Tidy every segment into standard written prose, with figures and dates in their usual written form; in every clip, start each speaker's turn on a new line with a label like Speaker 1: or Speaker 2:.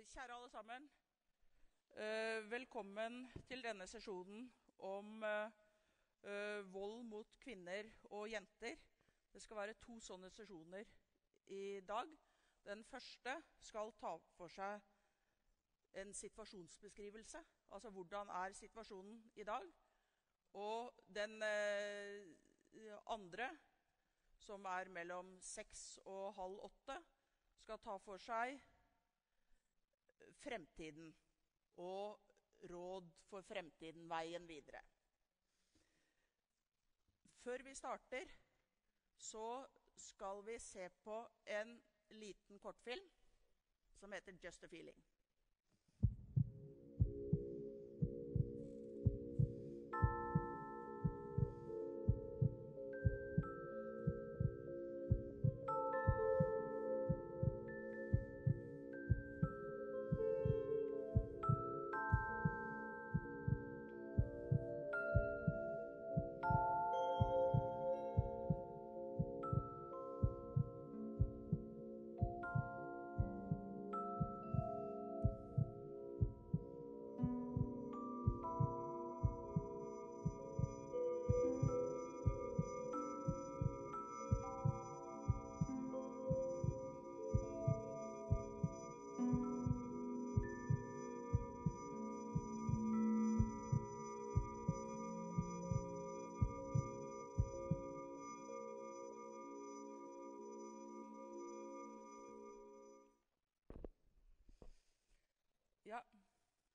Speaker 1: Kjære alle sammen, velkommen til denne sesjonen om vold mot kvinner og jenter. Det skal være 2 sånne sesjoner i dag. Den første skal ta for seg en situasjonsbeskrivelse, altså hvordan er situasjonen i dag. Og den andre, som er mellom 6 og halv 8, skal ta for seg fremtiden og råd for fremtiden, veien videre. Før vi starter, så skal vi se på en liten kortfilm som heter Just a Feeling.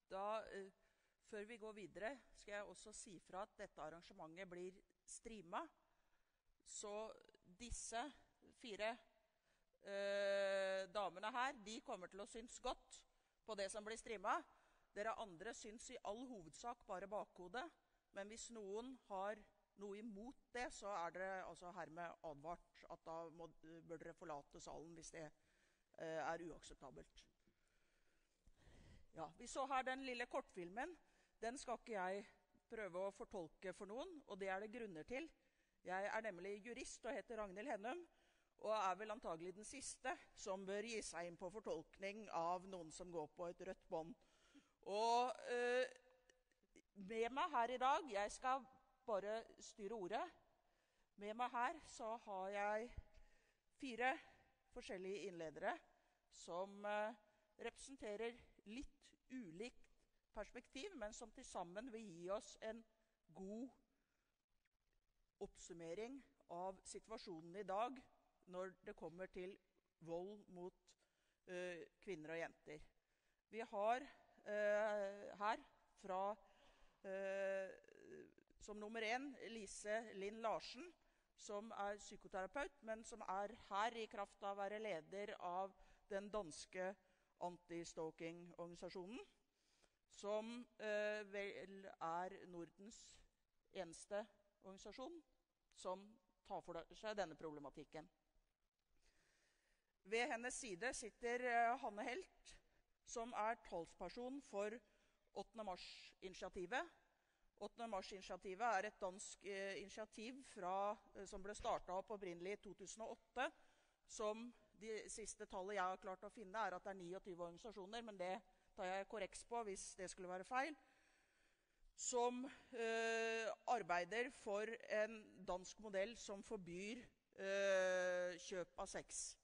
Speaker 1: Ja, før vi går videre, skal jeg også si fra at dette arrangementet blir streamet. Så disse 4 damene her, de kommer til å synes godt på det som blir streamet. Dere andre synes i all hovedsak bare bakhodet, men hvis noen har noe imot det, så er dere altså hermed advart at da bør dere forlate salen hvis det er uakseptabelt. Ja, vi så her den lille kortfilmen. Den skal ikke jeg prøve å fortolke for noen, og det er det grunner til. Jeg er nemlig jurist og heter Ragnhild Hennum, og er vel antagelig den siste som bør gi seg inn på fortolkning av noen som går på et rødt bånd. Og med meg her i dag, jeg skal bare styre ordet, med meg her så har jeg 4 forskjellige innledere som representerer litt ulikt perspektiv, men som til sammen vil gi oss en god oppsummering av situasjonen i dag når det kommer til vold mot kvinner og jenter. Vi har her fra som nummer 1 Lise Linn Larsen, som er psykoterapeut, men som er her i kraft av å være leder av den danske anti-stalking-organisasjonen, som vel er Nordens eneste organisasjon som tar for seg denne problematikken. Ved hennes side sitter Hanne Helt, som er talsperson for 8. mars-initiativet. 8. mars-initiativet er et dansk initiativ som ble startet opp opprinnelig i 2008, som de siste tallet jeg har klart å finne er at det er 29 organisasjoner, men det tar jeg korreks på hvis det skulle være feil, som arbeider for en dansk modell som forbyr kjøp av sex.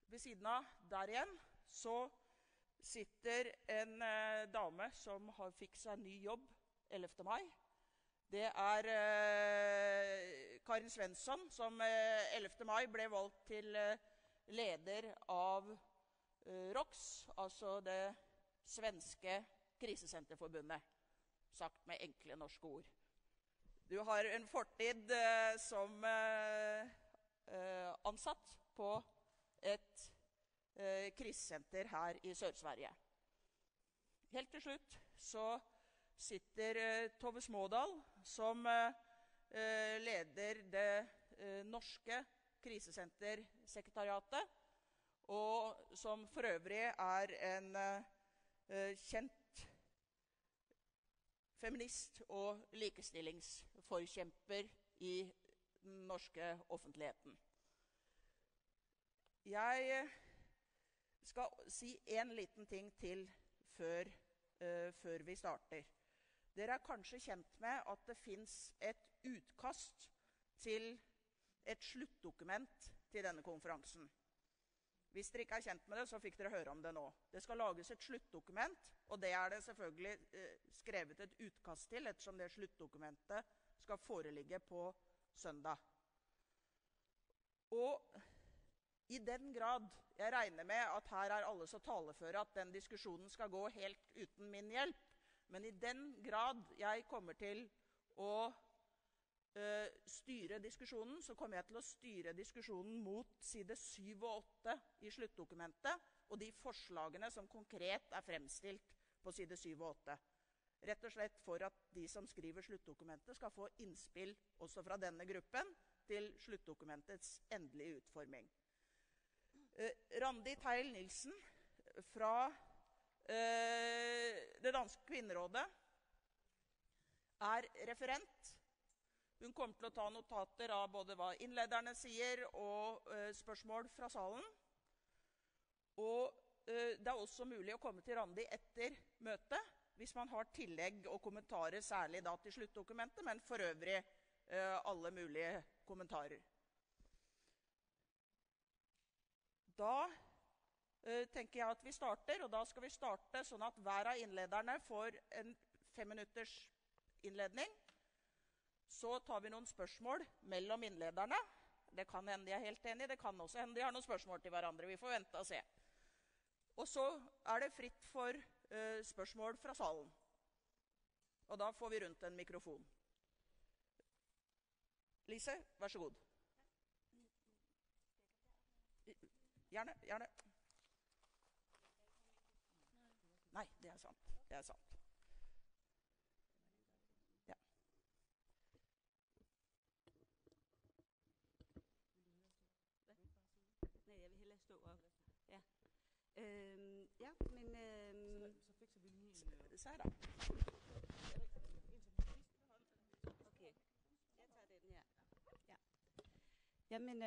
Speaker 1: Ved siden av der igjen så sitter en dame som fikk seg ny jobb 11. mai. Det er Karin Svensson, som 11. mai ble valgt til leder av ROX, altså det svenske krisesenterforbundet, sagt med enkle norske ord. Du har en fortid som ansatt på et krisesenter her i Sør-Sverige. Helt til slutt så sitter Tove Smådal, som leder det norske krisesentersekretariatet, og som for øvrig er en kjent feminist og likestillingsforkjemper i den norske offentligheten. Jeg Jeg skal si en liten ting til før vi starter. Dere er kanskje kjent med at det finnes et utkast til et sluttdokument til denne konferansen. Hvis dere ikke er kjent med det, så fikk dere høre om det nå. Det skal lages et sluttdokument, og det er det selvfølgelig skrevet et utkast til, ettersom det sluttdokumentet skal foreligge på søndag. Og i den grad jeg regner med at her er alle så taleføre at den diskusjonen skal gå helt uten min hjelp, men i den grad jeg kommer til å styre diskusjonen, så kommer jeg til å styre diskusjonen mot side 7 og 8 i sluttdokumentet, og de forslagene som konkret er fremstilt på side 7 og 8. Rett og slett for at de som skriver sluttdokumentet skal få innspill også fra denne gruppen til sluttdokumentets endelige utforming. Randi Theil-Nielsen fra det danske kvinnerådet er referent. Hun kommer til å ta notater av både hva innlederne sier og spørsmål fra salen. Og det er også mulig å komme til Randi etter møtet, hvis man har tillegg og kommentarer, særlig da til sluttdokumentet, men for øvrig alle mulige kommentarer. Da tenker jeg at vi starter, og da skal vi starte sånn at hver av innlederne får en 5 minutters innledning. Så tar vi noen spørsmål mellom innlederne. Det kan hende de er helt enige, det kan også hende de har noen spørsmål til hverandre. Vi får vente og se. Og så er det fritt for spørsmål fra salen. Og da får vi rundt en mikrofon. Lise, vær så god. Gjerne, gjerne. Nei, det er sant. Det er sant. Ja.
Speaker 2: Nej, jeg vil hellere stå op. Ja. Ja, men...
Speaker 1: Så fikser vi lige en... Så er der.
Speaker 2: Okay, jeg tager den her. Ja. Jamen,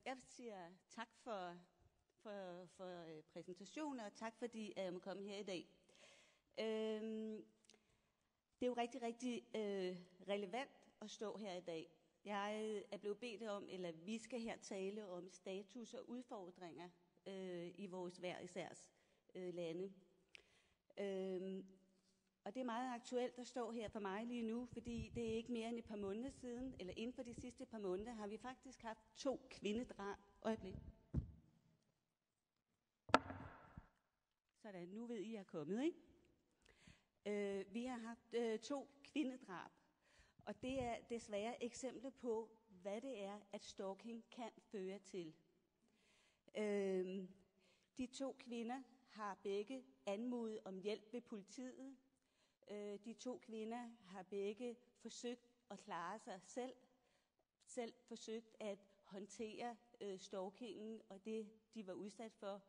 Speaker 2: jeg siger tak for præsentationen, og tak fordi jeg må komme her i dag. Det er jo rigtig, rigtig relevant at stå her i dag. Jeg er blevet bedt om, eller vi skal her tale om status og udfordringer i vores hver isærs lande. Og det er meget aktuelt at stå her for mig lige nu, fordi det er ikke mere end et par måneder siden, eller inden for de sidste par måneder, har vi faktisk haft 2 kvindedrab. Øjeblik. Sådan, nu ved I, jeg er kommet, ikke? Vi har haft 2 kvindedrab, og det er desværre eksempler på, hvad det er, at stalking kan føre til. De 2 kvinder har begge anmodet om hjælp ved politiet. De 2 kvinder har begge forsøgt at klare sig selv forsøgt at håndtere stalkingen og det, de var udsat for.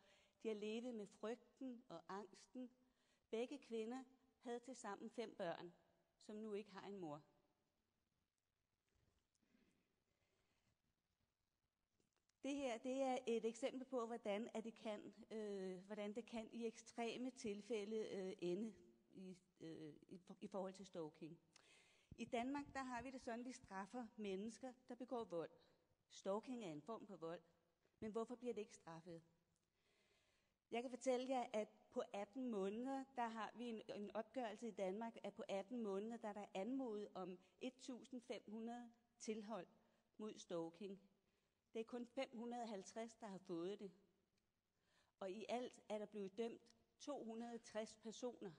Speaker 2: De har levet med frygten og angsten. Begge kvinder havde til sammen 5 børn, som nu ikke har en mor. Det her, det er et eksempel på, hvordan det kan i ekstreme tilfælde ende i forhold til stalking. I Danmark, der har vi det sådan, at vi straffer mennesker, der begår vold. Stalking er en form for vold, men hvorfor bliver det ikke straffet? Jeg kan fortælle jer, at på 18 måneder, der har vi en opgørelse i Danmark, at på 18 måneder, der er der anmodet om 1.500 tilhold mod stalking. Det er kun 550, der har fået det. Og i alt er der blevet dømt 260 personer.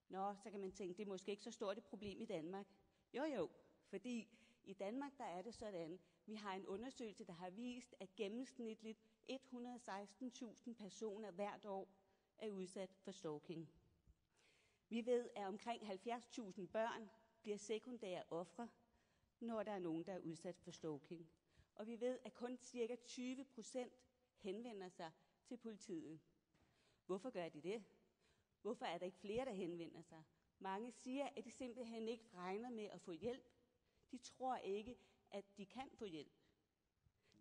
Speaker 2: Nå, så kan man tænke, det er måske ikke så stort et problem i Danmark. Jo, fordi i Danmark, der er det sådan, vi har en undersøgelse, der har vist, at gennemsnitligt 116.000 personer hvert år er udsat for stalking. Vi ved, at omkring 70.000 børn bliver sekundære ofre, når der er nogen, der er udsat for stalking. Og vi ved, at kun ca. 20% henvender sig til politiet. Hvorfor gør de det? Hvorfor er der ikke flere, der henvender sig? Mange siger, at de simpelthen ikke regner med at få hjælp. De tror ikke, at de kan få hjælp.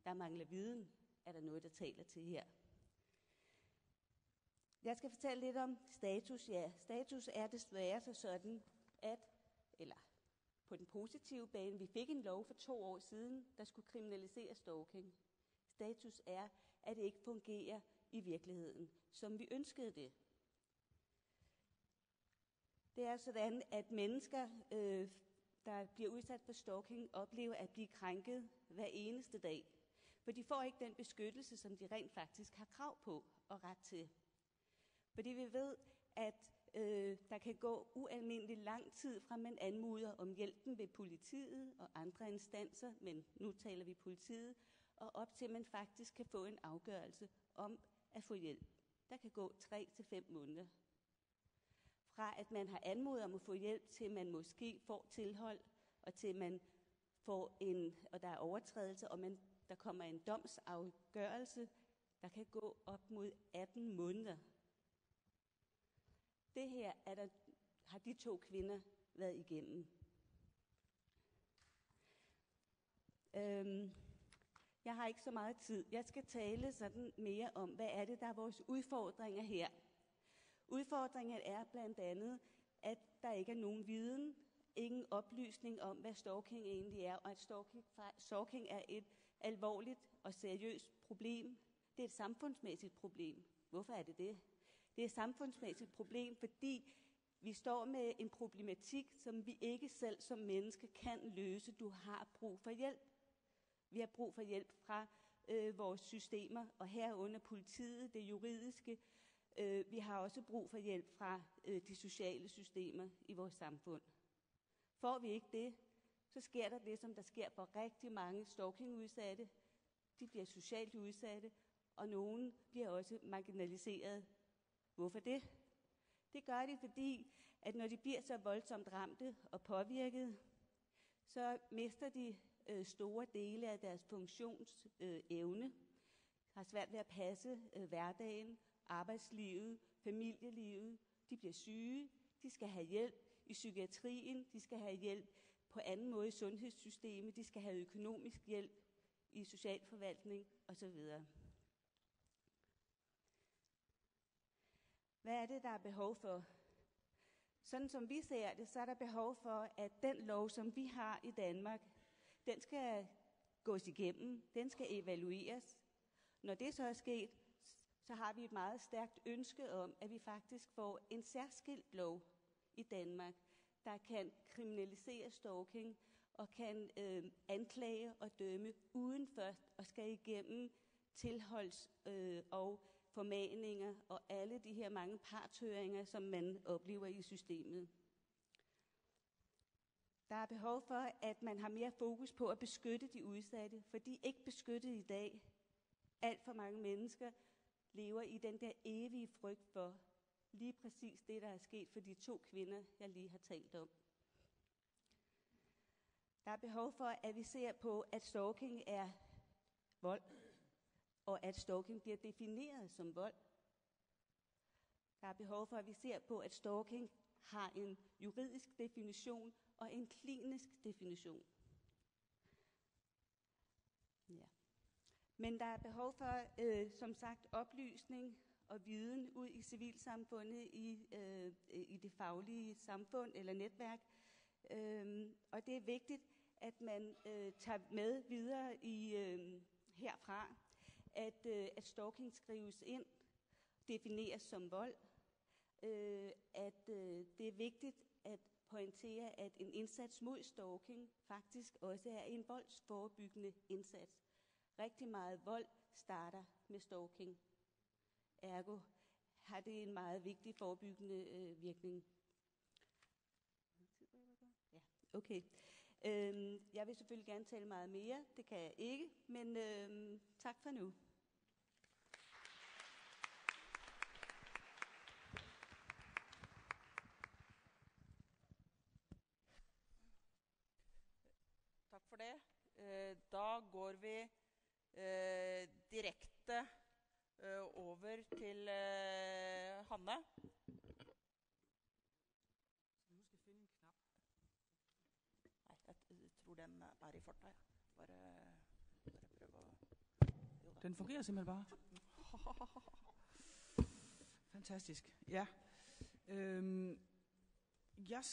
Speaker 2: Der mangler viden, er der noget, der taler til her. Jeg skal fortælle lidt om status. Ja, status er desværre så sådan, at, eller på den positive bane, vi fik en lov for 2 år siden, der skulle kriminalisere stalking. Status er, at det ikke fungerer i virkeligheden, som vi ønskede det. Det er sådan, at mennesker, der bliver udsat for stalking, oplever at blive krænket hver eneste dag. For de får ikke den beskyttelse, som de rent faktisk har krav på og ret til. Fordi vi ved, at der kan gå ualmindelig lang tid fra man anmoder om hjælpen ved politiet og andre instanser, men nu taler vi politiet, og op til man faktisk kan få en afgørelse om at få hjælp. Der kan gå 3 til 5 måneder. Fra at man har anmodet om at få hjælp, til man måske får tilhold, og til man får og der er overtrædelse, og der kommer en domsafgørelse, der kan gå op mod 18 måneder. Det her har de 2 kvinder været igennem. Jeg har ikke så meget tid. Jeg skal tale sådan mere om, hvad er det, der er vores udfordringer her. Udfordringen er blandt andet, at der ikke er nogen viden, ingen oplysning om, hvad stalking egentlig er, og at stalking er et alvorligt og seriøst problem. Det er et samfundsmæssigt problem. Hvorfor er det det? Det er et samfundsmæssigt problem, fordi vi står med en problematik, som vi ikke selv som menneske kan løse. Du har brug for hjælp. Vi har brug for hjælp fra vores systemer, og herunder politiet, det juridiske. Vi har også brug for hjælp fra de sociale systemer i vores samfund. Får vi ikke det, så sker der det, som der sker for rigtig mange stalkingudsatte. De bliver socialt udsatte, og nogen bliver også marginaliseret. Hvorfor det? Det gør de, fordi at når de bliver så voldsomt ramte og påvirket, så mister de store dele af deres funktionsevne, har svært ved at passe hverdagen, arbejdslivet, familielivet. De bliver syge, de skal have hjælp i psykiatrien, de skal have hjælp på anden måde i sundhedssystemet, de skal have økonomisk hjælp i socialforvaltning osv. Hvad er det, der er behov for? Sådan som vi ser det, så er der behov for, at den lov, som vi har i Danmark, den skal gås igennem, den skal evalueres. Når det så er sket, så har vi et meget stærkt ønske om, at vi faktisk får en særskilt lov i Danmark, der kan kriminalisere stalking og kan anklage og dømme uden først at skal igennem tilholds- og formaninger og alle de her mange partshøringer, som man oplever i systemet. Der er behov for, at man har mere fokus på at beskytte de udsatte, for de er ikke beskyttet i dag. Alt for mange mennesker lever i den der evige frygt for lige præcis det, der er sket for de 2 kvinder, jeg lige har talt om. Der er behov for, at vi ser på, at stalking er vold, og at stalking bliver defineret som vold. Der er behov for, at vi ser på, at stalking har en juridisk definition og en klinisk definition. Ja. Men der er behov for, som sagt, oplysning og viden ud i civilsamfundet, i det faglige samfund eller netværk. Og det er vigtigt, at man tager med videre herfra, at stalking skrives ind, defineres som vold, at det er vigtigt at pointere, at en indsats mod stalking faktisk også er en voldsforebyggende indsats. Rigtig meget vold starter med stalking. Ergo har det en meget vigtig forebyggende virkning. Ja, okay. Jeg vil selvfølgelig gerne tale meget mere. Det kan jeg ikke, men tak for nu.
Speaker 1: Tak for det. Da går vi direkte over til Hanne.
Speaker 3: Så nu skal finde en knap.
Speaker 1: Nej, jeg tror den er i farta. Bare prøv å...
Speaker 3: Den fungerer simpelthen bare. Fantastisk. Ja. Jeg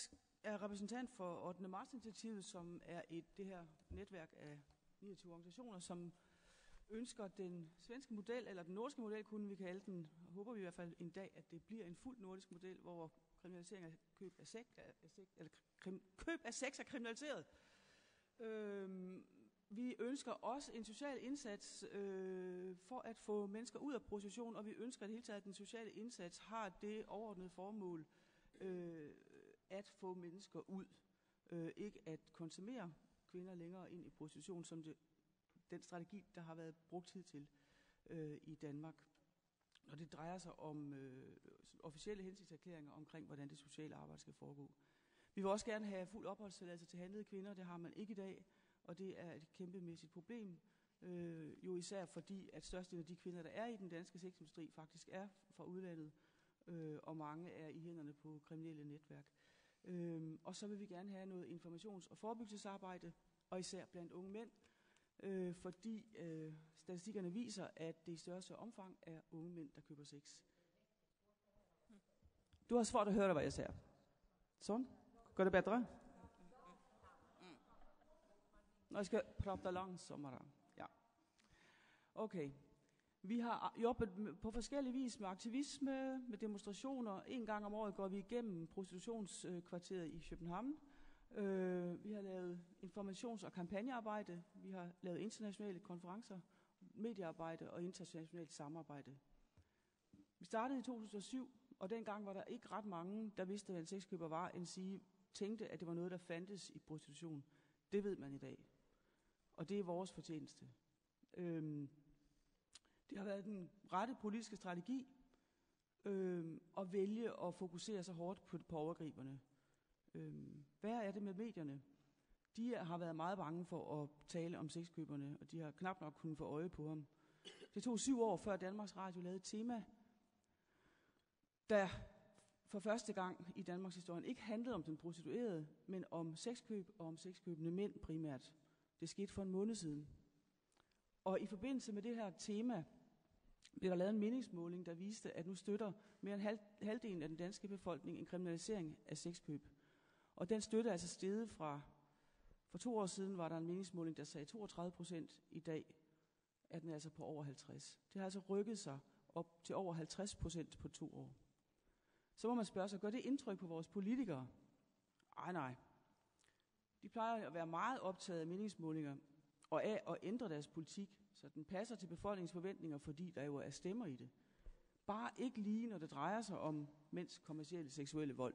Speaker 3: er repræsentant for 8. marts-initiativet, som er det her netværk af 29 organisationer, som ønsker den svenske model, eller den nordiske model, kunne vi kalde den. Håber vi i hvert fald en dag, at det bliver en fuld nordisk model, hvor kriminalisering af køb af sex er kriminaliseret. Vi ønsker også en social indsats for at få mennesker ud af prostitution, og vi ønsker i det hele taget, at den sociale indsats har det overordnede formål at få mennesker ud. Ikke at konsumere kvinder længere ind i prostitution, som den strategi, der har været brugt hidtil i Danmark. Og det drejer sig om officielle hensigtserklæringer omkring, hvordan det sociale arbejde skal foregå. Vi vil også gerne have fuld opholdstilladelse til handlede kvinder. Det har man ikke i dag, og det er et kæmpemæssigt problem. Jo især fordi, at størstedelen af de kvinder, der er i den danske sexindustri, faktisk er fra udlandet, og mange er i hænderne på kriminelle netværk. Og så vil vi gerne have noget informations- og forebyggelsesarbejde, og især blandt unge mænd, fordi statistikkerne viser, at det i største omfang er unge mænd, der køber sex. Du har svært at høre, hvad jeg siger. Sådan? Går det bedre? Nå, jeg skal prate langsommere. Ja. Okay. Vi har jobbet på forskellige vis med aktivisme, med demonstrationer. En gang om året går vi igennem prostitutionskvarteret i København. Vi har lavet informations- og kampagnearbejde. Vi har lavet internationale konferencer, mediearbejde og internationalt samarbejde. Vi startede i 2007, og dengang var der ikke ret mange, der vidste, hvad en sexkøber var, end tænkte, at det var noget, der fandtes i prostitution. Det ved man i dag. Og det er vores fortjeneste. Det har været den rette politiske strategi at vælge at fokusere så hårdt på overgriberne. Hvad er det med medierne? De har været meget bange for at tale om sexkøberne, og de har knap nok kunnet få øje på ham. Det tog 7 år, før Danmarks Radio lavede et tema, der for første gang i Danmarks historie ikke handlede om den prostituerede, men om sexkøb og om sexkøbende mænd primært. Det skete for en måned siden. Og i forbindelse med det her tema blev der lavet en meningsmåling, der viste, at nu støtter mere end halvdelen af den danske befolkning en kriminalisering af sexkøb. Og den støtte er altså steget fra, for 2 år siden var der en meningsmåling, der sagde 32%. I dag er den altså på over 50%. Det har altså rykket sig op til over 50% på 2 år. Så må man spørge sig, gør det indtryk på vores politikere? Nej. De plejer at være meget optaget af meningsmålinger og af at ændre deres politik, så den passer til befolkningens forventninger, fordi der jo er stemmer i det. Bare ikke lige, når det drejer sig om mænds kommercielle seksuelle vold.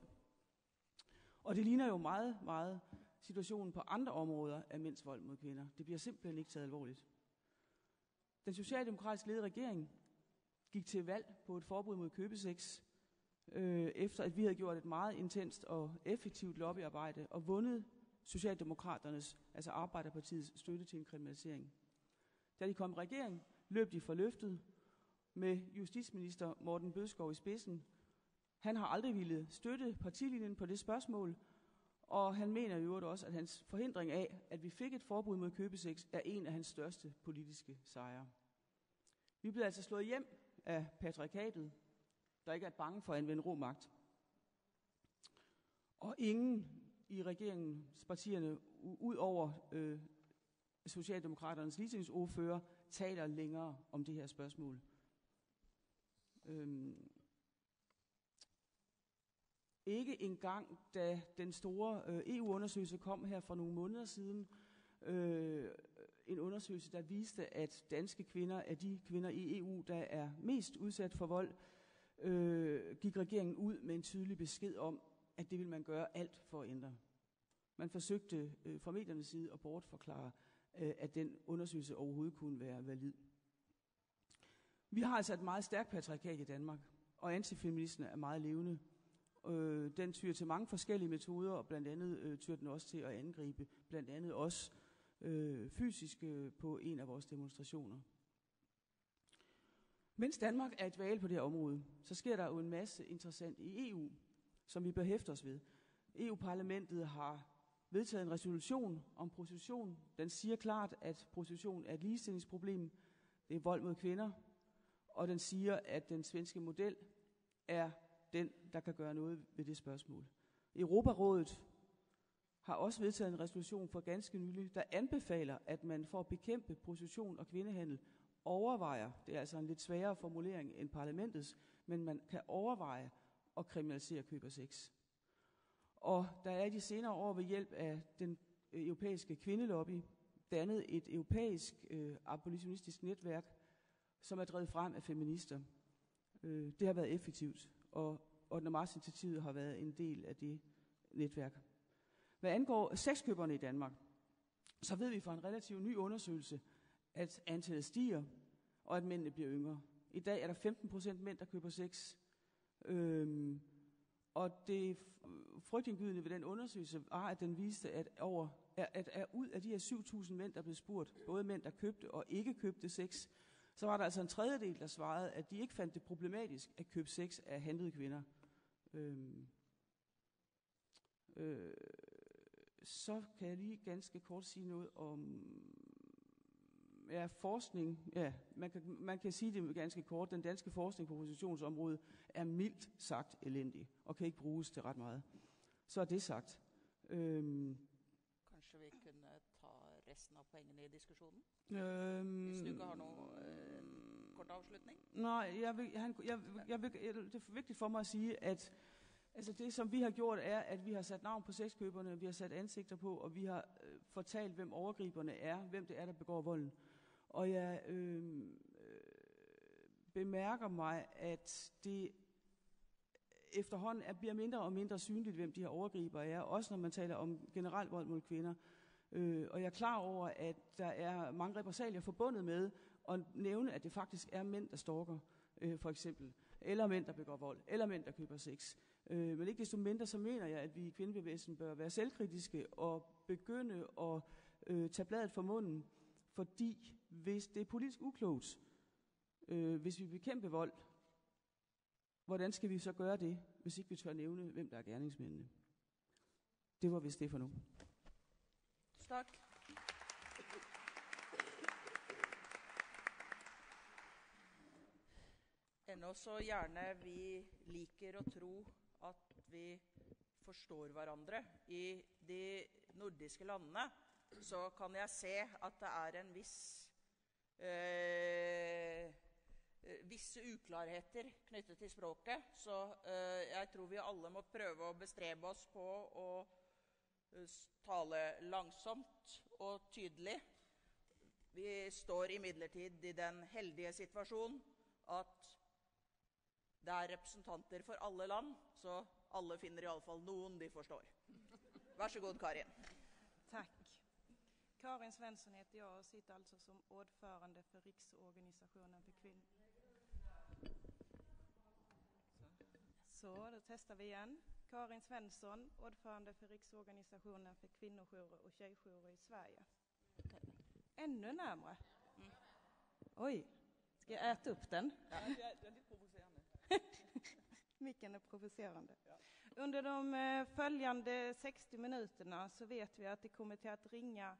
Speaker 3: Og det ligner jo meget, meget situationen på andre områder af mænds vold mod kvinder. Det bliver simpelthen ikke taget alvorligt. Den socialdemokratisk ledede regering gik til valg på et forbud mod købesex, efter at vi havde gjort et meget intenst og effektivt lobbyarbejde og vundet Socialdemokraternes, altså Arbejderpartiets, støtte til en kriminalisering. Da de kom i regering, løb de for løftet med justitsminister Morten Bødskov i spidsen. Han har aldrig ville støtte partilinjen på det spørgsmål, og han mener i øvrigt også, at hans forhindring af, at vi fik et forbud mod købesex, er en af hans største politiske sejre. Vi blev altså slået hjem af patriarkatet, der ikke er bange for at anvende rå magt. Og ingen i regeringspartierne, ud over Socialdemokraternes ligestillingsordfører, taler længere om det her spørgsmål. Ikke engang, da den store EU-undersøgelse kom her for nogle måneder siden, en undersøgelse, der viste, at danske kvinder er de kvinder i EU, der er mest udsat for vold, gik regeringen ud med en tydelig besked om, at det vil man gøre alt for at ændre. Man forsøgte fra mediernes side at bortforklare, at den undersøgelse overhovedet kunne være valid. Vi har altså et meget stærkt patriarkat i Danmark, og antifeminisme er meget levende. Den tyr til mange forskellige metoder, og blandt andet tyr den også til at angribe, blandt andet også fysisk på en af vores demonstrationer. Mens Danmark er et dvale på det her område, så sker der jo en masse interessant i EU, som vi bør hæfte os ved. EU-parlamentet har vedtaget en resolution om prostitution. Den siger klart, at prostitution er et ligestillingsproblem. Det er vold mod kvinder. Og den siger, at den svenske model er den, der kan gøre noget ved det spørgsmål. Europarådet har også vedtaget en resolution for ganske nylig, der anbefaler, at man for at bekæmpe prostitution og kvindehandel overvejer, det er altså en lidt sværere formulering end parlamentets, men man kan overveje at kriminalisere køb af sex. Og der er i de senere år ved hjælp af den europæiske kvindelobby dannet et europæisk abolitionistisk netværk, som er drevet frem af feminister. Det har været effektivt, og 8. marts-initiativet har været en del af det netværk. Hvad angår sexkøberne i Danmark, så ved vi fra en relativt ny undersøgelse, at antallet stiger, og at mændene bliver yngre. I dag er der 15% mænd, der køber sex. Og det frygtindgydende ved den undersøgelse var, at den viste, at ud af de her 7.000 mænd, der blev spurgt, både mænd, der købte og ikke købte sex, så var der altså en tredjedel, der svarede, at de ikke fandt det problematisk at købe sex af handlede kvinder. Så kan jeg lige ganske kort sige noget om forskning. Ja, man kan sige det ganske kort. Den danske forskning på prostitutionsområdet er mildt sagt elendig, og kan ikke bruges til ret meget. Så er det sagt.
Speaker 1: Kanskje vi kunne ta resten av poengene i diskussionen? Hvis du ikke har noe kort afslutning?
Speaker 3: Nej, det er vigtigt for mig at sige, at altså det, som vi har gjort, er, at vi har sat navn på sexkøberne, vi har sat ansigter på, og vi har fortalt, hvem overgriberne er, hvem det er, der begår volden. Og jeg bemærker mig, at det efterhånden bliver mindre og mindre synligt, hvem de her overgribere er, også når man taler om generelt vold mod kvinder. Og jeg er klar over, at der er mange repressalier forbundet med at nævne, at det faktisk er mænd, der stalker, for eksempel, eller mænd, der begår vold, eller mænd, der køber sex. Men ikke desto mindre, så mener jeg, at vi i kvindebevægelsen bør være selvkritiske og begynde at tage bladet fra munden, fordi hvis det er politisk uklogt, hvis vi bekæmper vold, hvordan skal vi så gøre det, hvis ikke vi tør nævne, hvem der er gerningsmændene? Det var vist det for nu.
Speaker 1: Tak. Ennå så gjerne vi liker å tro at vi forstår hverandre. I de nordiske landene så kan jeg se at det er en visse uklarheter knyttet til språket, så jeg tror vi alle må prøve å bestrebe oss på å tale langsomt og tydelig. Vi står imidlertid i den heldige situasjon at det er representanter for alle land, så alle finner i alle fall noen de forstår. Vær så god, Karin.
Speaker 4: Tack. Karin Svensson heter jag och sitter alltså som ordförande för Riksorganisationen för kvinnor. Så, då testar vi igen. Karin Svensson, ordförande för Riksorganisationen för kvinnojourer och tjejjourer i Sverige. Ännu närmare. Oj, ska jag äta upp den?
Speaker 3: Ja, det är lite provocerande.
Speaker 4: Micken är provocerande. Ja. Under de följande 60 minuterna så vet vi att det kommer till att ringa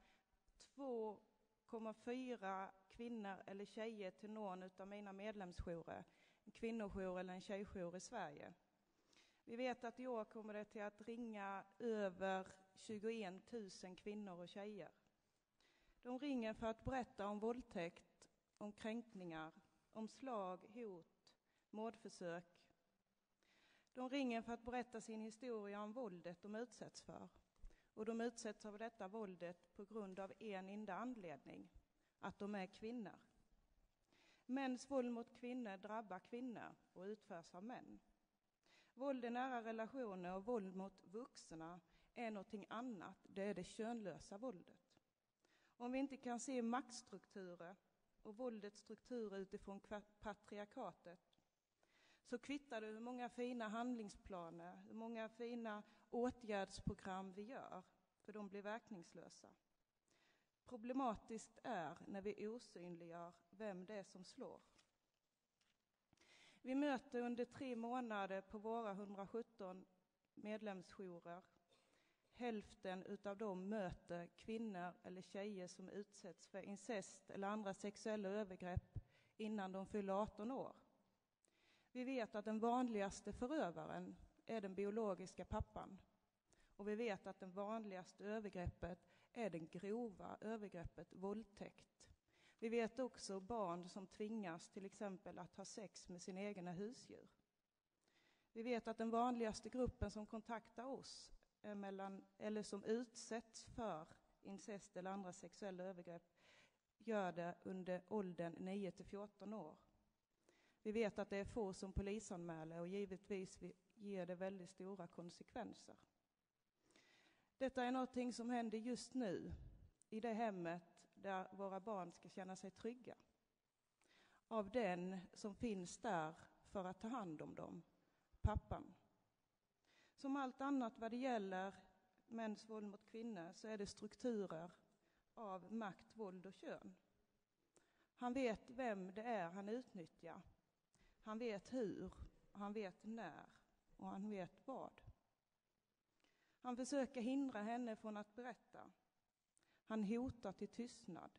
Speaker 4: 2,4 kvinnor eller tjejer till någon av mina medlemsjourer. En kvinnojour eller en tjejjour i Sverige. Vi vet att i år kommer det till att ringa över 21 000 kvinnor och tjejer. De ringer för att berätta om våldtäkt, om kränkningar, om slag, hot, mordförsök. De ringer för att berätta sin historia om våldet de utsätts för. Och de utsätts av detta våldet på grund av en enda anledning, att de är kvinnor. Mäns våld mot kvinnor drabbar kvinnor och utförs av män. Våld i nära relationer och våld mot vuxna är någonting annat. Det är det könlösa våldet. Om vi inte kan se maktstrukturer och våldets strukturer utifrån patriarkatet, så kvittar det hur många fina handlingsplaner, hur många fina åtgärdsprogram vi gör, för de blir verkningslösa. Problematiskt är när vi osynliggör vem det är som slår. Vi möter under 3 månader på våra 117 medlemsjourer. Hälften utav dem möter kvinnor eller tjejer som utsätts för incest eller andra sexuella övergrepp innan de fyller 18 år. Vi vet att den vanligaste förövaren är den biologiska pappan. Och vi vet att den vanligaste övergreppet är den grova övergreppet, våldtäkt. Vi vet också barn som tvingas till exempel att ha sex med sina egna husdjur. Vi vet att den vanligaste gruppen som kontaktar oss eller som utsätts för incest eller andra sexuella övergrepp gör det under åldern 9-14 år. Vi vet att det är få som polisanmäler och givetvis ger det väldigt stora konsekvenser. Detta är någonting som händer just nu i det hemmet där våra barn ska känna sig trygga. Av den som finns där för att ta hand om dem, pappan. Som allt annat vad det gäller mäns våld mot kvinnor så är det strukturer av makt, våld och kön. Han vet vem det är han utnyttjar. Han vet hur, han vet när och han vet vad. Han försöker hindra henne från att berätta. Han hotar till tystnad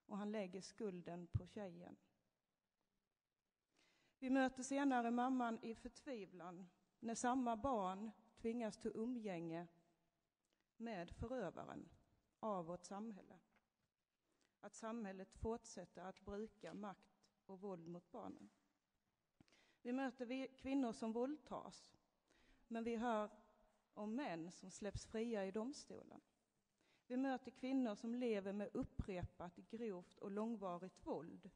Speaker 4: och han lägger skulden på tjejen. Vi möter senare mamman i förtvivlan när samma barn tvingas till umgänge med förövaren av vårt samhälle. Att samhället fortsätter att bruka makt och våld mot barnen. Vi möter kvinnor som våldtas, men vi hör om män som släpps fria i domstolen. Vi möter kvinnor som lever med upprepat grovt och långvarigt våld.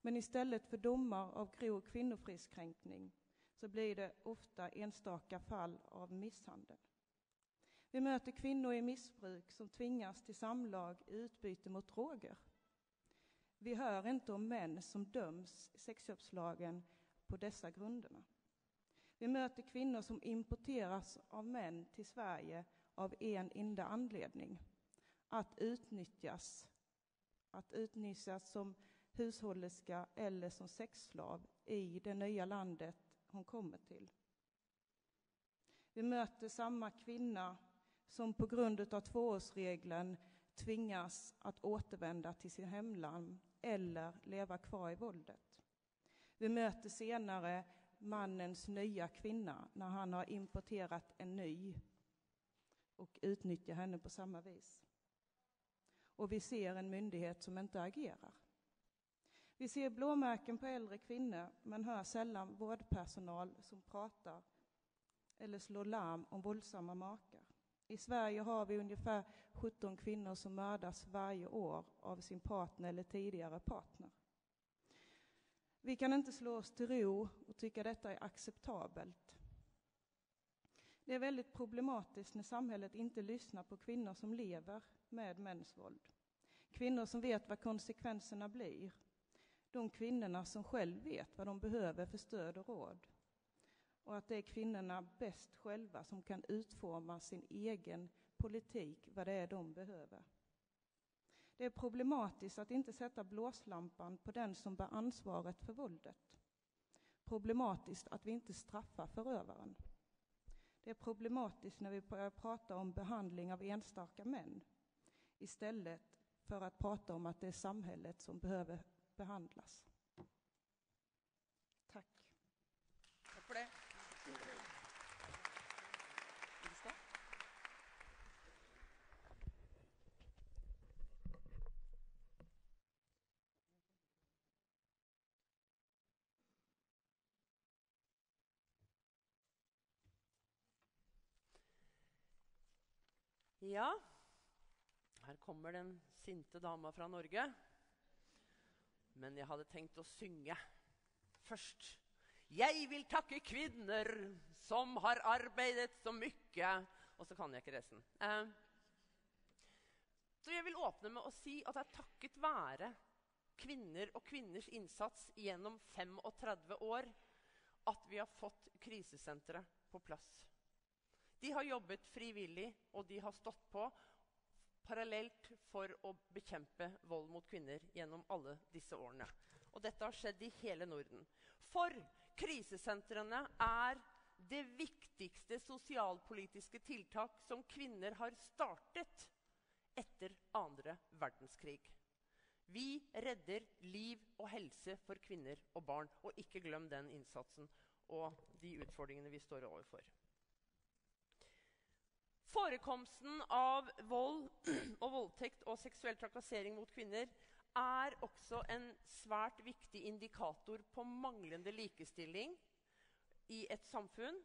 Speaker 4: Men istället för domar av grov kvinnofridskränkning så blir det ofta enstaka fall av misshandel. Vi möter kvinnor i missbruk som tvingas till samlag i utbyte mot droger. Vi hör inte om män som döms i sexköpslagen på dessa grunderna. Vi möter kvinnor som importeras av män till Sverige av en enda anledning. Att utnyttjas som hushållerska eller som sexslav i det nya landet hon kommer till. Vi möter samma kvinna som på grund av 2-årsregeln tvingas att återvända till sin hemland eller leva kvar i våldet. Vi möter senare mannens nya kvinna när han har importerat en ny och utnyttjar henne på samma vis. Och vi ser en myndighet som inte agerar. Vi ser blåmärken på äldre kvinnor men hör sällan vårdpersonal som pratar eller slår larm om våldsamma makar. I Sverige har vi ungefär 17 kvinnor som mördas varje år av sin partner eller tidigare partner. Vi kan inte slå oss till ro och tycka detta är acceptabelt. Det är väldigt problematiskt när samhället inte lyssnar på kvinnor som lever med mäns våld. Kvinnor som vet vad konsekvenserna blir. De kvinnorna som själv vet vad de behöver för stöd och råd. Och att det är kvinnorna bäst själva som kan utforma sin egen politik, vad det är de behöver. Det är problematiskt att inte sätta blåslampan på den som bär ansvaret för våldet. Problematiskt att vi inte straffar förövaren. Det är problematiskt när vi börjar prata om behandling av enstaka män istället för att prata om att det är samhället som behöver behandlas. Tack.
Speaker 1: Tack för det.
Speaker 5: Ja, her kommer den sinte dama fra Norge. Men jeg hadde tenkt å synge først. Jeg vil takke kvinner som har arbeidet så mye. Og så kan jeg ikke resten. Så jeg vil åpne med å si at det er takket være kvinner og kvinners innsats gjennom 35 år at vi har fått krisesenteret på plass. De har jobbet frivillig, og de har stått på parallelt for å bekjempe vold mot kvinner gjennom alle disse årene. Og dette har skjedd i hele Norden. For krisesentrene er det viktigste sosialpolitiske tiltak som kvinner har startet etter andre verdenskrig. Vi redder liv og helse for kvinner og barn, og ikke glem den innsatsen og de utfordringene vi står overfor. Forekomsten av vold og voldtekt og seksuell trakassering mot kvinner er også en svært viktig indikator på manglende likestilling i et samfunn.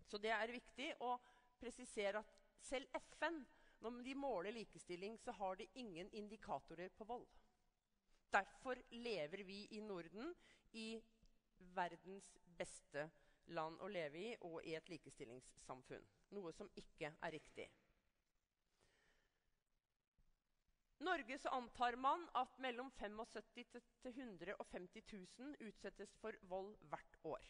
Speaker 5: Så det er viktig å presisere at selv FN, når de måler likestilling, så har de ingen indikatorer på vold. Derfor lever vi i Norden i verdens beste land å leve i, og i et likestillingssamfunn. Noe som ikke er riktig. Norge så antar man at mellom 75 til 150 000 utsettes for vold hvert år.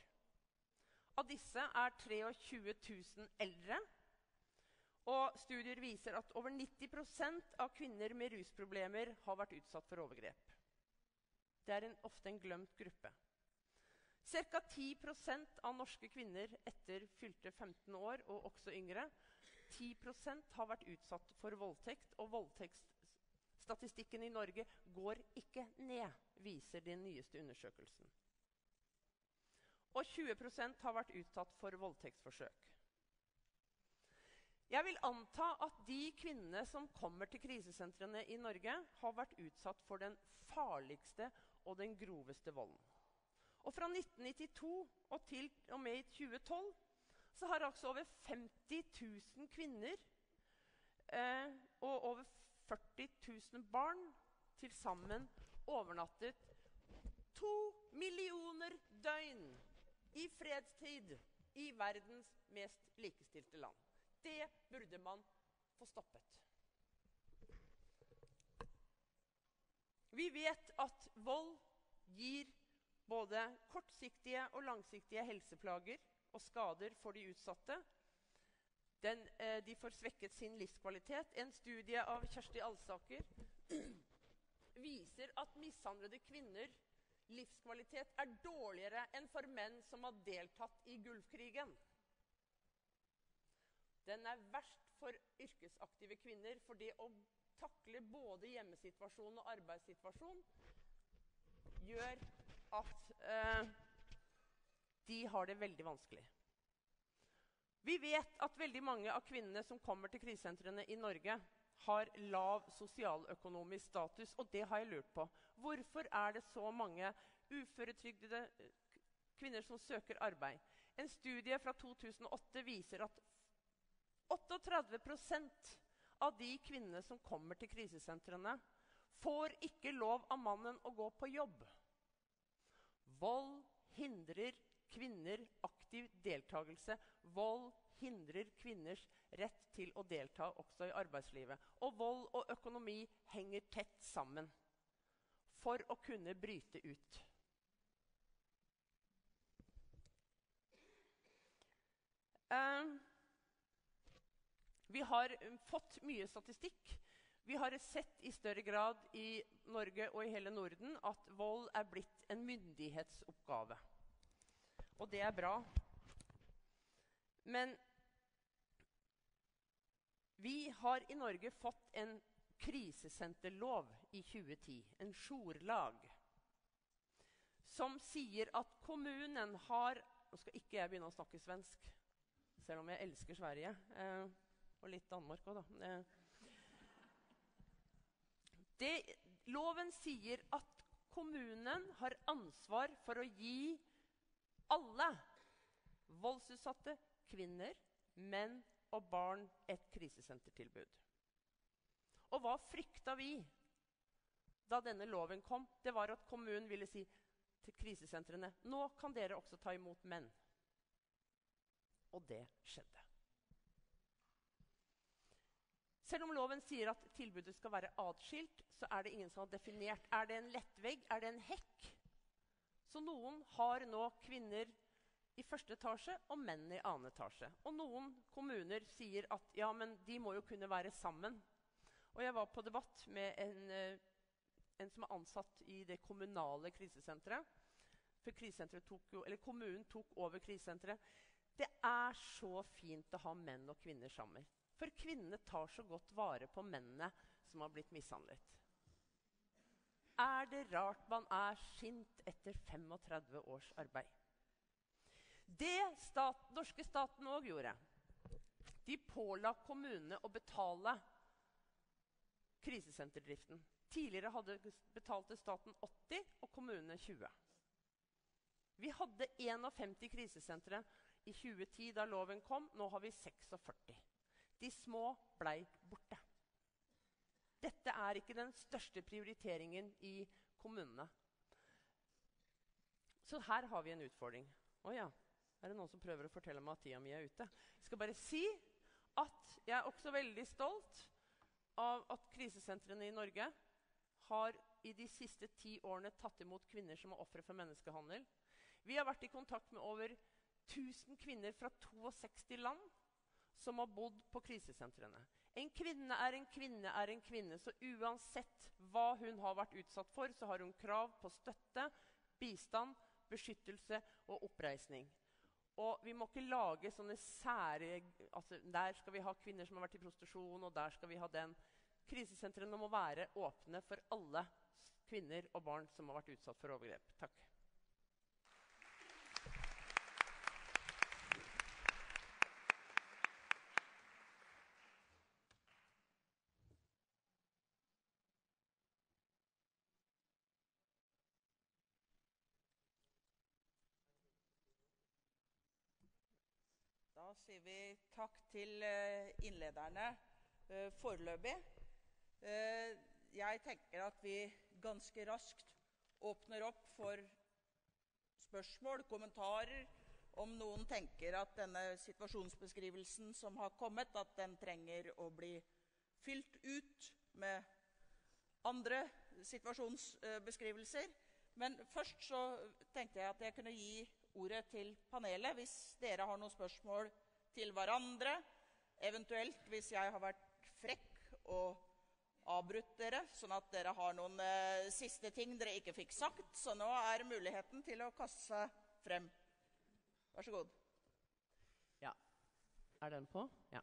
Speaker 5: Av disse er 23 000 eldre, og studier viser at over 90% av kvinner med rusproblemer har vært utsatt for overgrep. Det er ofte en glemt gruppe. Cirka 10% av norske kvinner etter fylte 15 år, og også yngre, 10% har vært utsatt for voldtekt, og voldtektsstatistikken i Norge går ikke ned, viser den nyeste undersøkelsen. Og 20% har vært utsatt for voldtektsforsøk. Jeg vil anta at de kvinnene som kommer til krisesentrene i Norge har vært utsatt for den farligste og den groveste volden. Og fra 1992 og til og med 2012 så har altså over 50 000 kvinner og over 40 000 barn til sammen overnattet 2 millioner døgn i fredstid i verdens mest likestilte land. Det burde man få stoppet. Vi vet at vold gir både kortsiktige og langsiktige helseplager og skader for de utsatte. De får svekket sin livskvalitet. En studie av Kjersti Alsaker viser at mishandlede kvinner livskvalitet er dårligere enn for menn som har deltatt i Gulfkrigen. Den er verst for yrkesaktive kvinner, for det å takle både hjemmesituasjon og arbeidssituasjon gjør at de har det veldig vanskelig. Vi vet at veldig mange av kvinnene som kommer til krisesentrene i Norge har lav sosialøkonomisk status, og det har jeg lurt på. Hvorfor er det så mange uføretrygdede kvinner som søker arbeid? En studie fra 2008 viser at 38% av de kvinnene som kommer til krisesentrene får ikke lov av mannen å gå på jobb. Vold hindrer kvinner aktiv deltagelse. Vold hindrer kvinners rett til å delta også i arbeidslivet. Og vold og økonomi henger tett sammen for å kunne bryte ut. Vi har fått mye statistikk. Vi har sett i større grad i Norge og i hele Norden at vold er blitt en myndighetsoppgave. Og det er bra. Men vi har i Norge fått en krisesenterlov i 2010, en jourlag, som sier at kommunen har... Nå skal ikke jeg begynne å snakke svensk, selv om jeg elsker Sverige. Og litt Danmark også da. Loven sier at kommunen har ansvar for å gi alle voldsutsatte kvinner, menn og barn et krisesentertilbud. Og hva frykta vi da denne loven kom? Det var at kommunen ville si til krisesentrene, nå kan dere også ta imot menn. Og det skjedde. Selv om loven sier at tilbudet skal være adskilt, så er det ingen som har definert. Er det en lettvegg? Er det en hekk? Så noen har nå kvinner i første etasje og menn i annen etasje. Og noen kommuner sier at ja, men de må jo kunne være sammen. Og jeg var på debatt med en som er ansatt i det kommunale krisesenteret. For kommunen tok over krisesenteret. Det er så fint å ha menn og kvinner sammen. For kvinnene tar så godt vare på mennene som har blitt mishandlet. det rart man sint etter 35 års arbeid? Det norske staten også gjorde. De påla kommunene å betale krisesenterdriften. Tidligere betalte staten 80 og kommunene 20. Vi hadde 51 krisesentre i 2010 da loven kom. Nå har vi 46. De små ble borte. Dette ikke den største prioriteringen i kommunene. Så her har vi en utfordring. Åja, det noen som prøver å fortelle meg at tida mi ute? Jeg skal bare si at jeg også veldig stolt av at krisesentrene i Norge har i de siste 10 årene tatt imot kvinner som ofre for menneskehandel. Vi har vært i kontakt med over 1000 kvinner fra 62 land som har bodd på krisesentrene. En kvinne en kvinne en kvinne, så uansett hva hun har vært utsatt for, så har hun krav på støtte, bistand, beskyttelse og oppreisning. Og vi må ikke lage sånne sære, altså der skal vi ha kvinner som har vært i prostitusjon, og der skal vi ha den. Krisesentrene må være åpne for alle kvinner og barn som har vært utsatt for overgrep. Takk.
Speaker 1: Da sier vi takk til innlederne foreløpig. Jeg tenker at vi ganske raskt åpner opp for spørsmål, kommentarer, om noen tenker at denne situasjonsbeskrivelsen som har kommet, at den trenger å bli fylt ut med andre situasjonsbeskrivelser. Men først så tenkte jeg at jeg kunne gi ordet til panelet, hvis dere har noen spørsmål til hverandre, eventuelt hvis jeg har vært frekk og avbrutt dere, sånn at dere har noen siste ting dere ikke fikk sagt, så nå muligheten til å kaste seg frem. Vær så god.
Speaker 5: Ja, den på? Ja.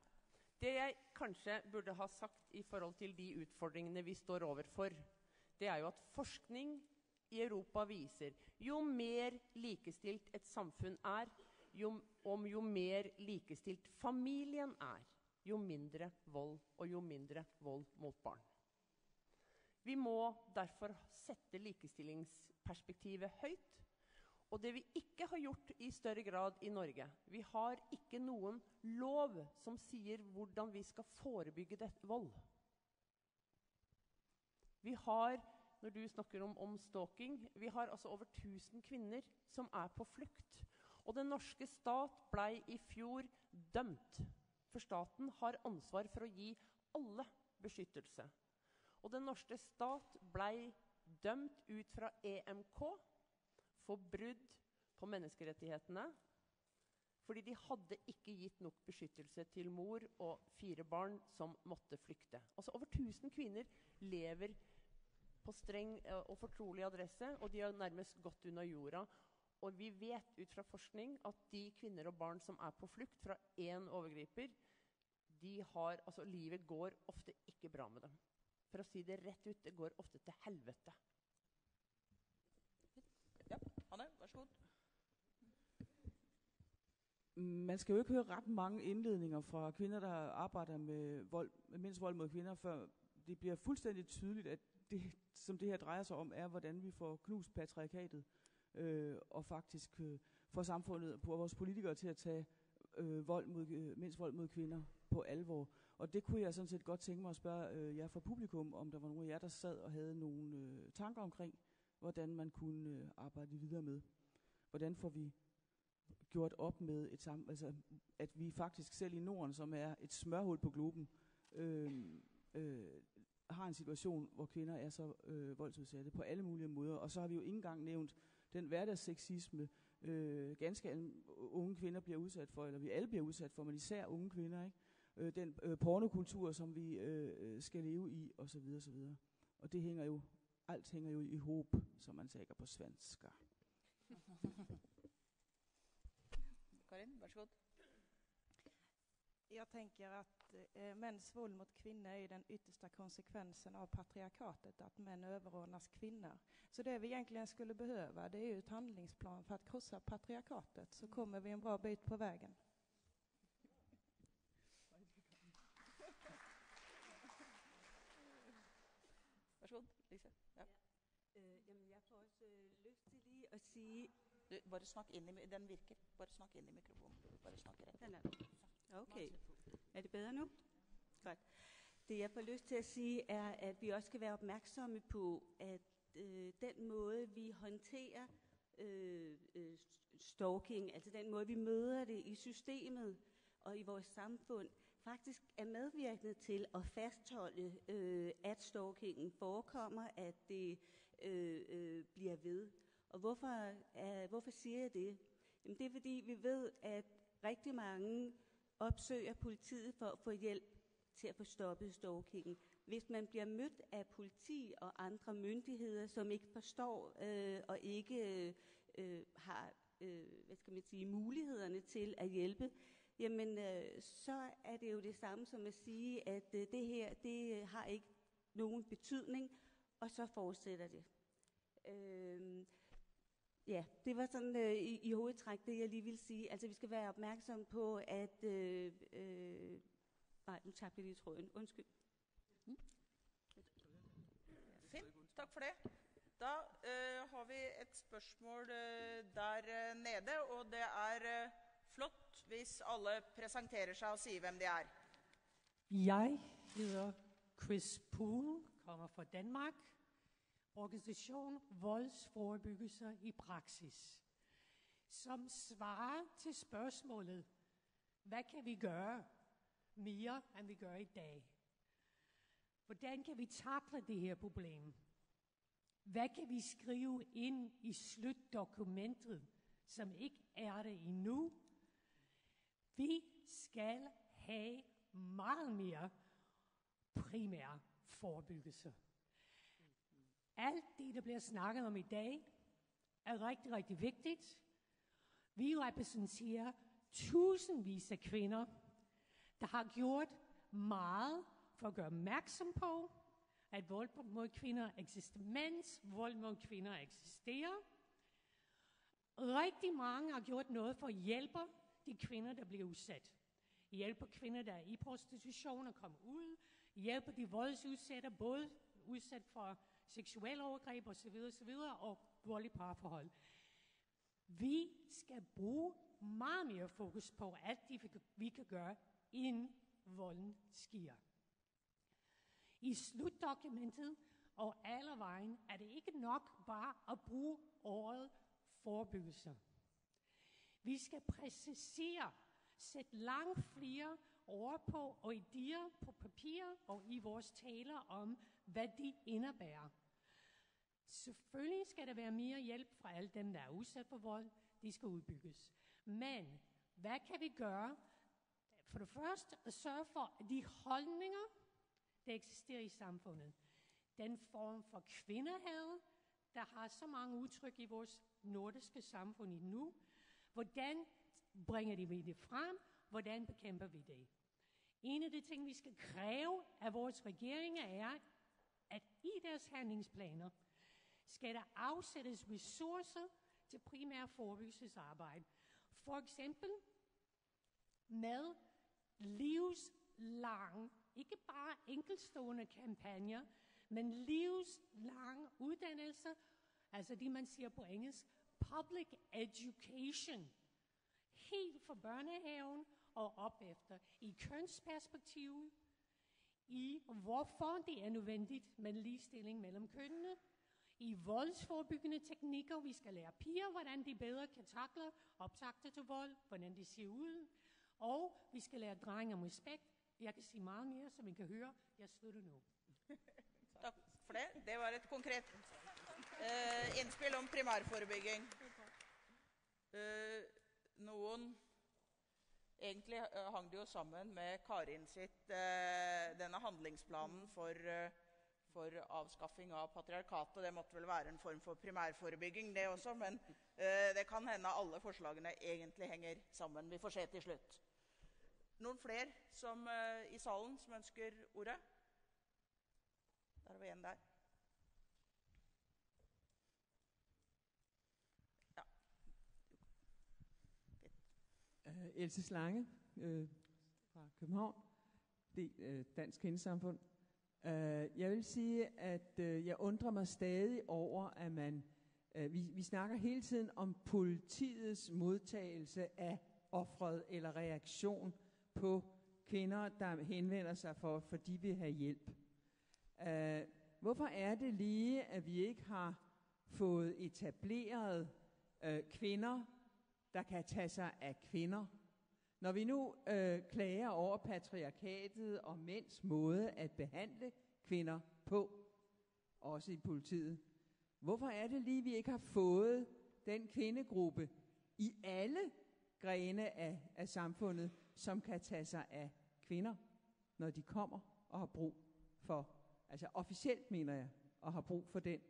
Speaker 5: Det jeg kanskje burde ha sagt i forhold til de utfordringene vi står overfor, det jo at forskning i Europa viser, jo mer likestilt et samfunn jo mer likestilt familien jo mindre vold og jo mindre vold mot barn. Vi må derfor sette likestillingsperspektivet høyt, og det vi ikke har gjort i større grad i Norge, vi har ikke noen lov som sier hvordan vi skal forebygge vold. Vi har, når du snakker om stalking, vi har altså over 1000 kvinner som på flukt. Og den norske stat ble i fjor dømt, for staten har ansvar for å gi alle beskyttelse. Og den norske stat ble dømt ut fra EMK for brudd på menneskerettighetene, fordi de hadde ikke gitt nok beskyttelse til mor og 4 barn som måtte flykte. Altså over 1000 kvinner lever på streng og fortrolig adresse, og de har nærmest gått under jorda. Og vi vet ut fra forskning at de kvinner og barn som på flukt fra en overgriper, livet går ofte ikke bra med dem. For å si det rett ut, det går ofte til helvete.
Speaker 1: Ja, Anne, vær så god.
Speaker 3: Man skal jo ikke høre ret mange indledninger fra kvinder, der arbejder med mænds vold mod kvinder, før det bliver fuldstændig tydeligt, at det, som det her drejer sig om, hvordan vi får knust patriarkatet, og faktisk får samfundet på vores politikere til at tage mænds vold mod kvinder på alvor. Og det kunne jeg sådan set godt tænke mig at spørge jer fra publikum, om der var nogen af jer, der sad og havde nogle tanker omkring, hvordan man kunne arbejde videre med. Hvordan får vi gjort op med at vi faktisk selv i Norden, som et smørhul på globen, har en situation, hvor kvinder så voldsudsatte på alle mulige måder. Og så har vi jo ikke engang nævnt den hverdagssexisme, ganske unge kvinder bliver udsat for, eller vi alle bliver udsat for, men især unge kvinder, ikke? Den pornokultur, som vi skal leve i, og så videre, så videre. Og det alt hænger jo i hop, som man siger på svenska.
Speaker 1: Karin, vær så god.
Speaker 4: Jag tänker att mäns våld mot kvinnor är den yttersta konsekvensen av patriarkatet, att män överordnas kvinnor. Så det vi egentligen skulle behöva, det är ju ett handlingsplan för att krossa patriarkatet, så kommer vi en bra bit på vägen.
Speaker 1: Varsågod, Lise. Ja.
Speaker 2: Jamen, jeg får også lyst til lige at sige...
Speaker 1: Du, bare snak ind i den virker. Bare snak ind i mikrofonen. Bare snak rett.
Speaker 2: Den er der. Okay. Er det bedre nu? Godt. Det jeg får lyst til at sige er, at vi også skal være opmærksomme på, at den måde vi håndterer stalking, altså den måde vi møder det i systemet og i vores samfund, faktisk er medvirkende til at fastholde, at stalkingen forekommer, at det bliver ved. Og hvorfor siger jeg det? Jamen, det er fordi vi ved, at rigtig mange opsøger politiet for at få hjælp til at få stoppet stalkingen. Hvis man bliver mødt af politi og andre myndigheder, som ikke forstår og ikke har hvad skal man sige, mulighederne til at hjælpe, jamen så er det jo det samme som at sige, at det her, det har ikke nogen betydning, og så fortsætter det. Ja, det var sådan i hovedtræk det, jeg lige vil sige. Altså, vi skal være opmærksom på, at... nej, nu tabte jeg lige tråden. Undskyld.
Speaker 1: Fint, takk for det. Da har vi et spørsmål der nede, og det er flott hvis alle presenterer sig og siger, hvem de er.
Speaker 6: Jeg hedder Chris Poole, kommer fra Danmark. Organisation Voldsforebyggelse i Praksis, som svarer til spørgsmålet, hvad kan vi gøre mere, end vi gør i dag? Hvordan kan vi takle det her problem? Hvad kan vi skrive ind i slutdokumentet, som ikke er det endnu? Vi skal have meget mere primær forebyggelse. Alt det, der bliver snakket om i dag, er rigtig, rigtig vigtigt. Vi repræsenterer tusindvis af kvinder, der har gjort meget for at gøre opmærksom på, at vold mod kvinder eksisterer, mens vold mod kvinder eksisterer. Rigtig mange har gjort noget for at hjælpe de kvinder, der bliver udsat. Hjælper kvinder, der er i prostitution og kommer ud. Hjælper de voldsudsatte, både udsat for seksuelle overgreb osv. og vold i parforhold. Vi skal bruge meget mere fokus på alt det, vi kan gøre, inden volden sker. I slutdokumentet og alle vejen er det ikke nok bare at bruge ordet forebyggelse. Vi skal præcisere, sætte langt flere ord på og idéer på papir og i vores taler om, hvad de indebærer. Selvfølgelig skal der være mere hjælp fra alle dem, der er udsat for vold. De skal udbygges. Men hvad kan vi gøre? For det første at sørge for, at de holdninger, der eksisterer i samfundet, den form for kvindehad, der har så mange udtryk i vores nordiske samfund nu, hvordan bringer vi det frem? Hvordan bekæmper vi det? En af de ting, vi skal kræve af vores regeringer er, at i deres handlingsplaner skal der afsættes ressourcer til primær forebyggelsesarbejde. For eksempel med livslang, ikke bare enkeltstående kampagner, men livslang uddannelse, altså det man siger på engelsk, public education, helt fra børnehaven og op efter, i kønsperspektivet, i hvorfor det er nødvendigt med ligestilling mellem kønnene, i voldsforebyggende teknikker, vi skal lære piger, hvordan de bedre kan takle optakter til vold, hvordan de ser ud, og vi skal lære drenge om respekt. Jeg kan sige meget mere, som I kan høre. Jeg slutter nu.
Speaker 1: Tak for det. Det var et konkret indspil om primærforebygging. Noen egentlig hang det jo sammen med Karin sitt denne handlingsplanen for avskaffing av patriarkatet. Det måtte vel være en form for primærforebygging det også, men det kan hende alle forslagene egentlig henger sammen. Vi får se til slutt. Noen flere som, i salen som ønsker ordet? Der var en der. Ja.
Speaker 7: Else Slange fra København, Dansk Kvindesamfund. Jeg vil sige, at jeg undrer mig stadig over, at vi snakker hele tiden om politiets modtagelse af offret eller reaktion på kvinder, der henvender sig for de vil have hjælp. Hvorfor er det lige, at vi ikke har fået etableret kvinder, der kan tage sig af kvinder? Når vi nu klager over patriarkatet og mænds måde at behandle kvinder på, også i politiet, hvorfor er det lige, vi ikke har fået den kvindegruppe i alle grene af samfundet, som kan tage sig af kvinder, når de kommer og har brug for, altså officielt mener jeg, og har brug for den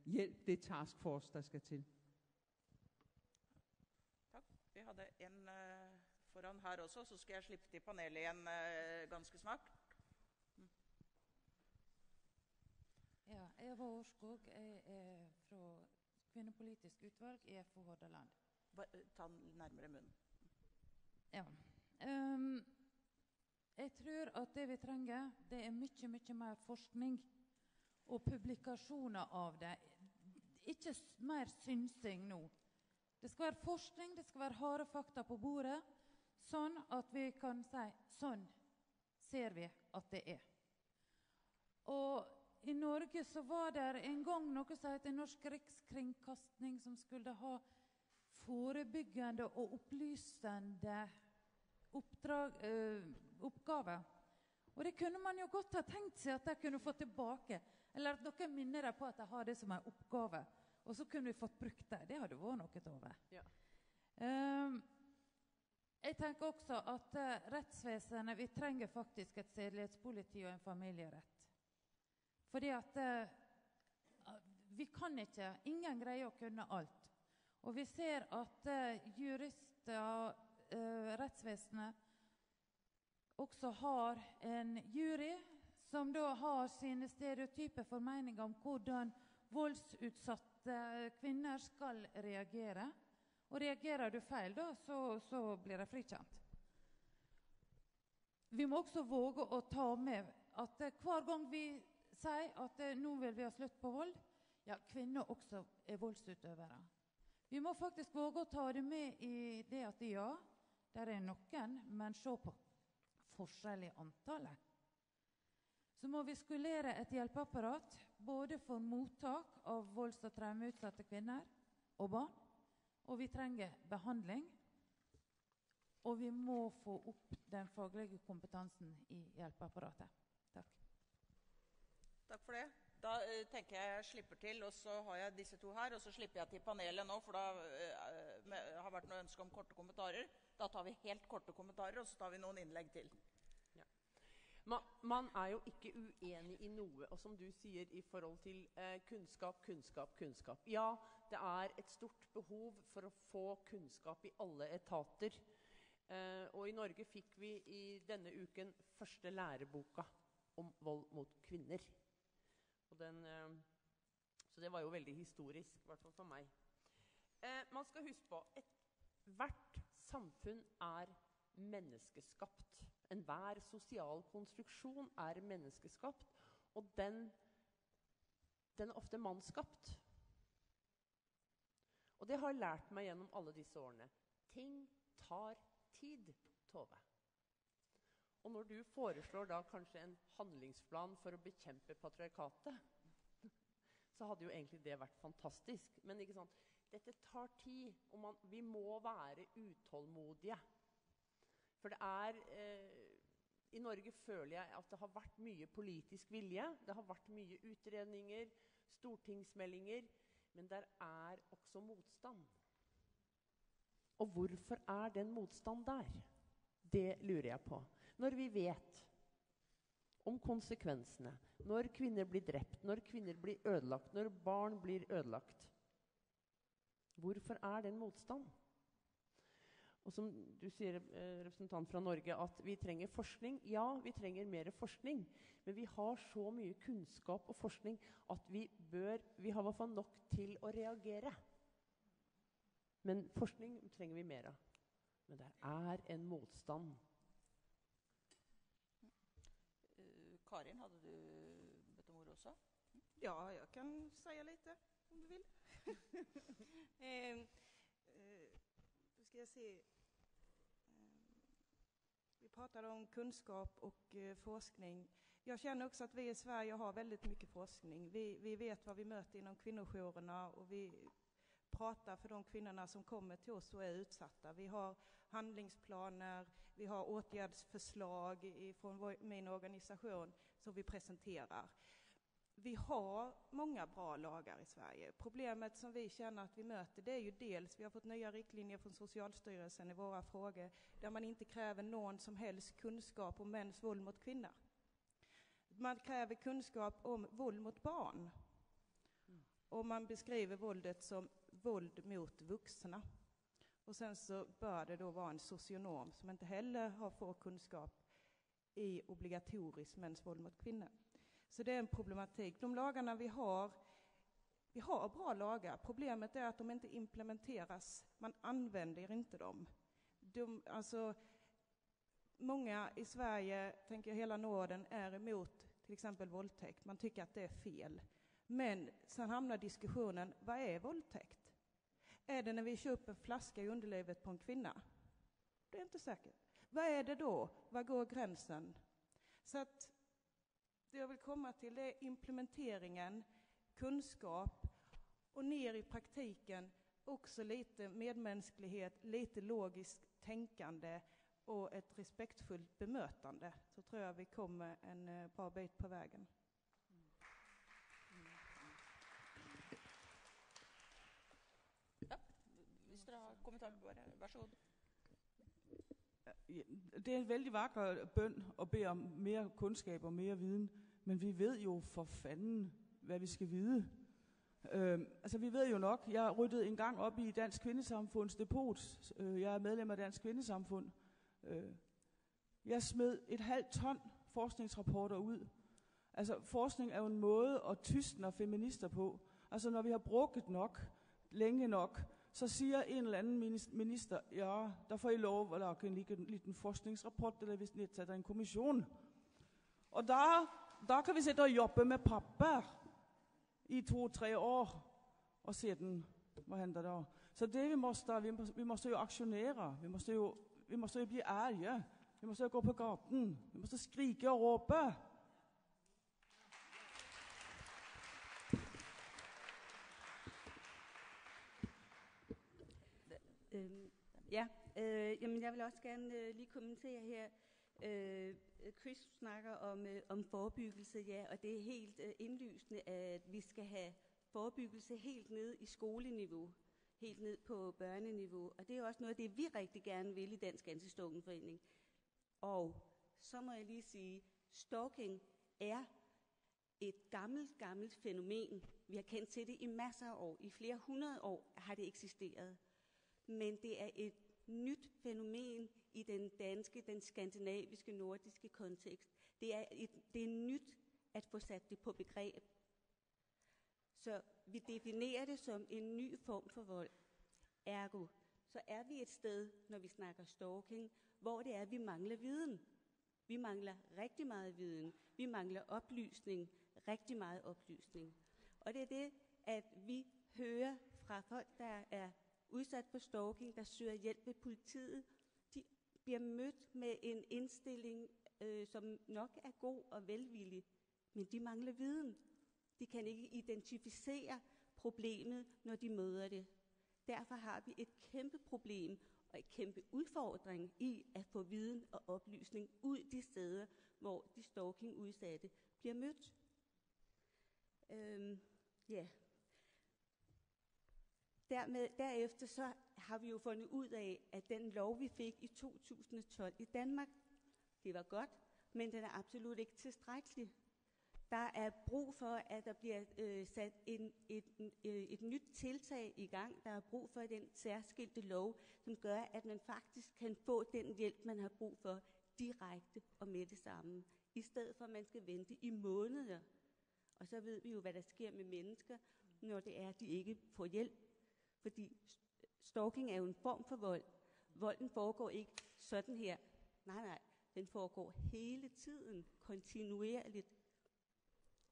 Speaker 7: hjælp, det taskforce, der skal til?
Speaker 1: Tak. Vi hadde en foran her også, så skal jeg slippe til panelet igjen ganske snart.
Speaker 8: Ja, Eva Årskog er fra Kvinnepolitisk utvalg i FO Hordaland.
Speaker 1: Ta den nærmere munnen.
Speaker 8: Ja. Jeg tror at det vi trenger, det er mye mer forskning og publikasjoner av det. Ikke mer synsing nå. Det skal være forskning, det skal være harde fakta på bordet, sånn at vi kan si, sånn ser vi at det er. Og i Norge så var det en gang noe som heter Norsk Rikskringkasting, som skulle ha forebyggende og opplysende oppgaver. Og det kunne man jo godt ha tenkt seg at de kunne få tilbake, eller at noen minner deg på at de har det som en oppgave, og så kunne vi fått brukt det. Det hadde vært noe over.
Speaker 5: Ja.
Speaker 8: Jeg tenker også at rettsvesenet, vi trenger faktisk et sedelighetspoliti og en familierett. Fordi at vi kan ikke, ingen greier å kunne alt. Og vi ser at jurister, rettsvesenet, også har en jury som da har sine stereotype formeninger om hvordan voldsutsatte kvinner skal reagere. Og reagerer du feil da, så blir det frikjent. Vi må også våge å ta med at hver gang vi sier at nå vil vi ha slutt på vold, ja, kvinner også er voldsutøvere. Vi må faktisk våge å ta det med i det at ja, der er noen, men se på forskjell i antallet. Så må vi skolere et hjelpeapparat, både for mottak av volds- og traumeutsatte kvinner og barn, og vi trenger behandling, og vi må få opp den faglige kompetansen i hjelpeapparatet. Takk.
Speaker 1: Takk for det. Da tenker jeg slipper til, og så har jeg disse to her, og så slipper jeg til panelet nå, for da har vært noe ønske om korte kommentarer. Da tar vi helt korte kommentarer, og så tar vi noen innlegg til.
Speaker 5: Ja. Man er jo ikke uenig i noe, og som du sier i forhold til kunnskap. Ja, det er et stort behov for å få kunnskap i alle etater. Og i Norge fikk vi i denne uken første læreboka om vold mot kvinner. Og så det var jo veldig historisk, i hvert fall for meg. Man skal huske på at hvert samfunn er menneskeskapt. Enhver sosial konstruksjon er menneskeskapt, og den er ofte mannskapt. Og det har lært meg gjennom alle disse årene. Ting tar tid, Tove. Og når du foreslår da kanskje en handlingsplan for å bekjempe patriarkatet, så hadde jo egentlig det vært fantastisk. Men ikke sant? Dette tar tid, og vi må være utålmodige. For det er, i Norge føler jeg at det har vært mye politisk vilje, det har vært mye utredninger, stortingsmeldinger, men der er også motstand. Og hvorfor er den motstand der? Det lurer jeg på. Når vi vet om konsekvensene, når kvinner blir drept, når kvinner blir ødelagt, når barn blir ødelagt, hvorfor er den motstand? Og som du sier, representant fra Norge, at vi trenger forskning. Ja, vi trenger mer forskning. Men vi har så mye kunnskap og forskning at vi har I hvert fall nok til å reagere. Men forskning trenger vi mer av. Men det en motstand.
Speaker 1: Karin, hadde du bedt om ordet også?
Speaker 4: Ja, jag kan säga lite om du vill. Då ska jag se. Vi pratade om kunskap och forskning. Jag känner också att vi I Sverige har väldigt mycket forskning. Vi vet vad vi möter inom kvinnojourerna och vi pratar för de kvinnorna som kommer till oss och är utsatta. Vi har handlingsplaner, vi har åtgärdsförslag från min organisation som vi presenterar. Vi har många bra lagar I Sverige. Problemet som vi känner att vi möter, det är ju dels, vi har fått nya riktlinjer från Socialstyrelsen I våra frågor, där man inte kräver någon som helst kunskap om mäns våld mot kvinnor. Man kräver kunskap om våld mot barn. Och man beskriver våldet som våld mot vuxna. Och sen så bör det då vara en socionom som inte heller har fått kunskap I obligatoriskt mäns våld mot kvinnor. Så det en problematik. De lagarna vi har bra lagar. Problemet är att de inte implementeras. Man använder inte dem. Många I Sverige, tänker jag hela Norden, är emot till exempel våldtäkt. Man tycker att det är fel. Men sen hamnar diskussionen, vad är våldtäkt? Är det när vi kör upp en flaska I underlivet på en kvinna? Det är inte säkert. Vad är det då? Var går gränsen? Så att det jag vill komma till det är implementeringen, kunskap och ner I praktiken också lite medmänsklighet, lite logiskt tänkande och ett respektfullt bemötande. Så tror jag vi kommer en bra bit på vägen.
Speaker 1: Ja, hvis dere har kommentarer, bare vær så god.
Speaker 3: Det en vældig vakker bøn at bede om mere kundskab og mere viden, men vi ved jo for fanden, hvad vi skal vide. Vi ved jo nok, jeg ryddede en gang op I Dansk Kvindesamfunds depot. Jeg medlem af Dansk Kvindesamfund. Jeg smed et halvt ton forskningsrapporter ud. Forskning jo en måde at tystne feminister på. Når vi har brugt nok, længe nok, så siger en eller anden minister, ja, der får I lov at lage en liten forskningsrapport, eller hvis I sætter en kommission. Og der kan vi sætte og jobbe med papper I 2-3 år, og se den, hvad hænder der. Så det vi måste jo aktionere, vi måste jo blive ærlige, vi måste jo gå på gaten, vi måste skrike og råbe.
Speaker 2: Jamen jeg vil også gerne lige kommentere her. Chris snakker om forebyggelse, ja, og det helt indlysende, at vi skal have forebyggelse helt ned I skoleniveau, helt ned på børneniveau, og det også noget af det, vi rigtig gerne vil I Dansk Anti-Stalking-forening. Og så må jeg lige sige, stalking et gammelt fænomen. Vi har kendt til det I masser af år. I flere 100 år har det eksisteret. Men det et nyt fænomen I den danske, den skandinaviske, nordiske kontekst. Det er nyt at få sat det på begreb. Så vi definerer det som en ny form for vold. Ergo, så vi et sted, når vi snakker stalking, hvor det vi mangler viden. Vi mangler rigtig meget viden. Vi mangler oplysning, rigtig meget oplysning. Og det det, at vi hører fra folk, der udsat for stalking, der søger hjælp ved politiet. De bliver mødt med en indstilling, som nok god og velvillig, men de mangler viden. De kan ikke identificere problemet, når de møder det. Derfor har vi et kæmpe problem og et kæmpe udfordring I at få viden og oplysning ud de steder, hvor de stalking-udsatte bliver mødt. Derefter så har vi jo fundet ud af, at den lov, vi fik I 2012 I Danmark, det var godt, men den absolut ikke tilstrækkelig. Der er brug for, at der bliver sat et nyt tiltag i gang. Der er brug for den særskilte lov, som gør, at man faktisk kan få den hjælp, man har brug for, direkte og med det samme. I stedet for, at man skal vente i måneder. Og så ved vi jo, hvad der sker med mennesker, når det er, at de ikke får hjælp. Fordi stalking er jo en form for vold. Volden foregår ikke sådan her. Nej, den foregår hele tiden, kontinuerligt.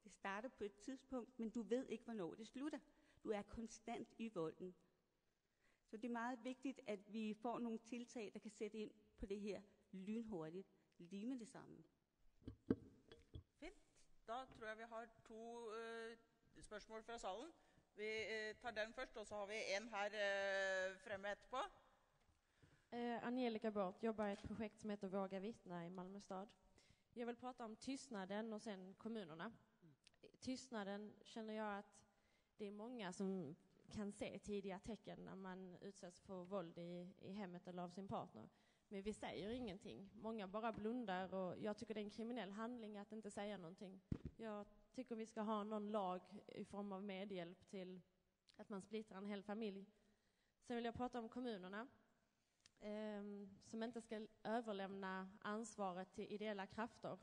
Speaker 2: Det starter på et tidspunkt, men du ved ikke, hvornår det slutter. Du er konstant i volden. Så det er meget vigtigt, at vi får nogle tiltag, der kan sætte ind på det her lynhurtigt, lige med det samme.
Speaker 1: Fint. Da tror jeg, vi har 2 spørgsmål fra salen. Vi tar den først, og så har vi en her fremme etterpå.
Speaker 9: Angelica Båth jobbar i ett projekt som heter Våga vittna i Malmö stad. Jag vill prata om tystnaden och sen kommunerna. Tystnaden känner jag att det är många som kan se tidiga tecken när man utsätts för våld i hemmet eller av sin partner. Men vi säger ingenting. Många bara blundar och jag tycker det är en kriminell handling att inte säga någonting. Jag tycker vi ska ha någon lag i form av medhjälp till att man splittrar en hel familj. Sen vill jag prata om kommunerna. Som inte ska överlämna ansvaret till ideella krafter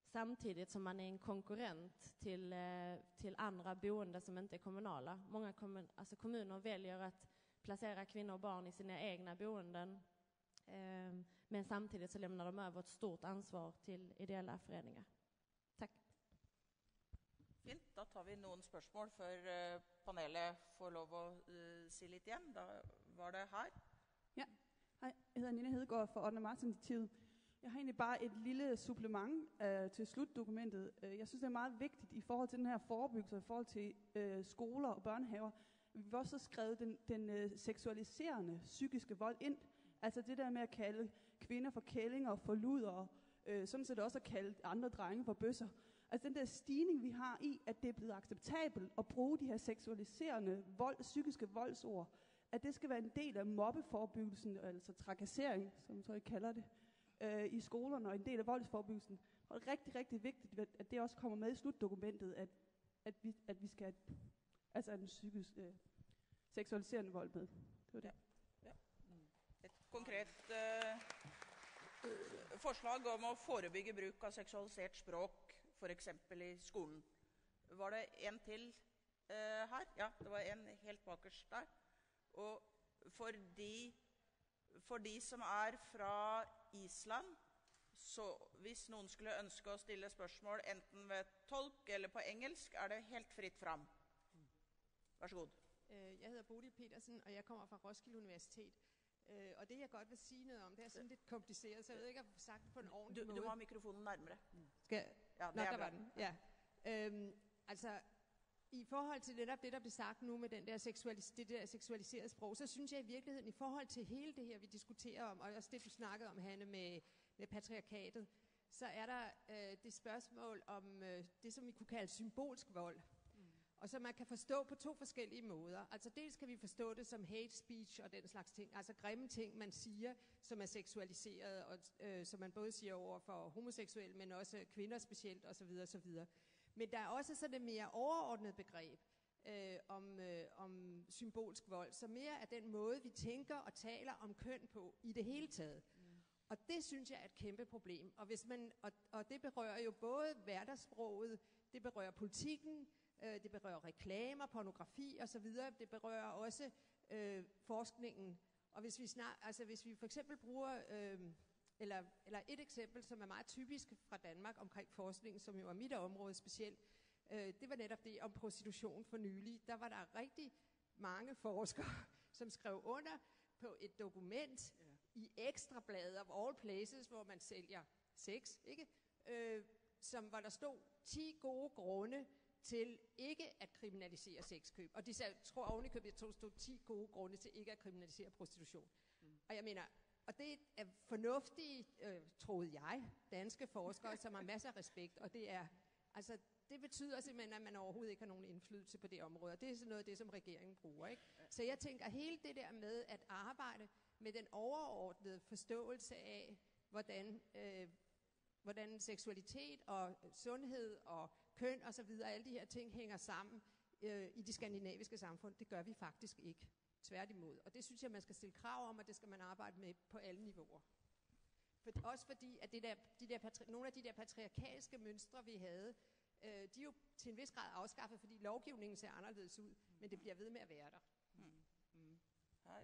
Speaker 9: samtidigt som man är en konkurrent till andra boende som inte är kommunala. Många kommuner väljer att placera kvinnor och barn i sina egna boenden, men samtidigt så lämnar de över ett stort ansvar till ideella föreningar. Tack.
Speaker 1: Fint, da tar vi noen spørsmål før panelet får lov å si litt igjen. Da var det her.
Speaker 10: Ja, hej. Jeg hedder Nina Hedegaard fra 8. marts-initiativet. Jeg har egentlig bare et lille supplement til slutdokumentet. Jeg synes, det er meget vigtigt i forhold til den her forebyggelse, i forhold til skoler og børnehaver. Vi har også skrevet den seksualiserende psykiske vold ind. Altså det der med at kalde kvinder for kællinger og for luder, sådan set også at kalde andre drenge for bøsser. Altså den der stigning, vi har i, at det er blevet acceptabelt at bruge de her seksualiserende psykiske voldsord, at det skal være en del af mobbeforebyggelsen, altså trakassering, som så I kalder det, i skolerne, og en del af voldsforebyggelsen. Og det er rigtig, rigtig vigtigt, at det også kommer med i slutdokumentet, at vi skal altså en psykisk seksualiserende vold med. Det var det.
Speaker 1: Ja. Et konkret forslag om å forebygge bruk av seksualisert språk, for eksempel i skolen. Var det en til her? Ja, det var en helt bakerst der. Og for de som er fra Island, så hvis noen skulle ønske å stille spørsmål enten ved tolk eller på engelsk, er det helt fritt frem. Vær så god.
Speaker 11: Jeg hedder Bodil Petersen, og jeg kommer fra Roskilde Universitet. Og det jeg godt vil sige noget om, det er sådan lidt kompliceret, så jeg ved ikke, om jeg har sagt det på en ordentlig måde.
Speaker 1: Du må ha mikrofonen nærmere.
Speaker 11: Skal
Speaker 1: ja, det
Speaker 11: nok,
Speaker 1: er
Speaker 11: der
Speaker 1: bra.
Speaker 11: var den. Ja. Altså, i forhold til netop det, der blev sagt nu med den der det der seksualiserede sprog, så synes jeg i virkeligheden, i forhold til hele det her, vi diskuterer om, og også det, du snakkede om, Hanne, med patriarkatet, så er der det spørgsmål om det, som vi kunne kalde symbolsk vold. Og som man kan forstå på 2 forskellige måder. Altså dels kan vi forstå det som hate speech og den slags ting, altså grimme ting, man siger, som er seksualiseret, og som man både siger over for homoseksuelle, men også kvinder specielt, osv. osv. Men der er også sådan et mere overordnet begreb om symbolsk vold, som mere er den måde, vi tænker og taler om køn på i det hele taget. Og det synes jeg er et kæmpe problem. Og det berører jo både hverdagssproget, det berører politikken, det berører reklamer, pornografi osv. Det berører også forskningen. Og hvis vi for eksempel bruger, eller et eksempel, som er meget typisk fra Danmark omkring forskningen, som jo er mit område specielt, det var netop det om prostitution for nylig. Der var der rigtig mange forskere, som skrev under på et dokument i Ekstrabladet of all places, hvor man sælger sex, ikke? Hvor der stod 10 gode grunde til ikke at kriminalisere sexkøb. Og de tror ovenikøbet, at der stod 10 gode grunde til ikke at kriminalisere prostitution. Og jeg mener, og det er fornuftige, troede jeg, danske forskere, som har masser af respekt, og det er, altså, det betyder simpelthen, at man overhovedet ikke har nogen indflydelse på det område, og det er sådan noget af det, som regeringen bruger, ikke? Så jeg tænker, hele det der med at arbejde med den overordnede forståelse af, hvordan hvordan seksualitet og sundhed og køn og så videre, alle de her ting hænger sammen i de skandinaviske samfund. Det gør vi faktisk ikke. Tværtimod. Og det synes jeg, man skal stille krav om, og det skal man arbejde med på alle niveauer. Også fordi, at nogle af de der patriarkalske mønstre, vi havde, de er jo til en vis grad afskaffet, fordi lovgivningen ser anderledes ud, men det bliver ved med at være der.
Speaker 1: Her.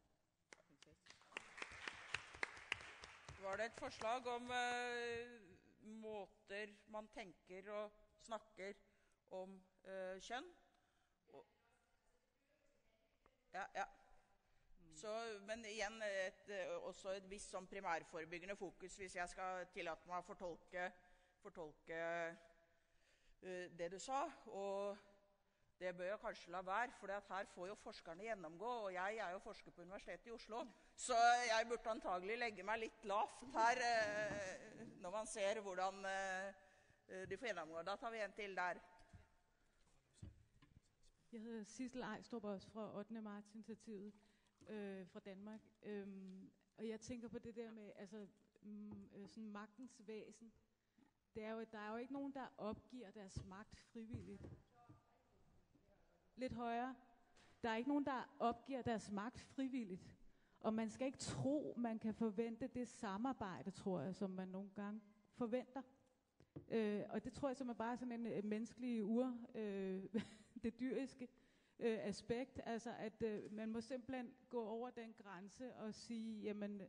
Speaker 1: Var det et forslag om måter man tenker og snakker om kjønn? Ja. Så, men igjen også et visst sånn primærforebyggende fokus, hvis jeg skal tillate meg å fortolke det du sa, og det bør jeg kanskje la være, for her får jo forskerne gjennomgå, og jeg jo forsker på Universitetet i Oslo, så jeg burde antagelig legge meg litt lavt her, når man ser hvordan de får gjennomgå. Da tar vi en til der.
Speaker 12: Jeg hedder Sissel Ejstrup også fra 8. marts-initiativet fra Danmark. Og jeg tænker på det der med sådan magtens væsen. Der er jo ikke nogen, der opgiver deres magt frivilligt. Lidt højere. Der er ikke nogen, der opgiver deres magt frivilligt. Og man skal ikke tro, man kan forvente det samarbejde, tror jeg, som man nogle gange forventer. Og det tror jeg simpelthen bare er sådan en menneskelig det dyriske aspekt, altså at man må simpelthen gå over den grænse og sige, jamen,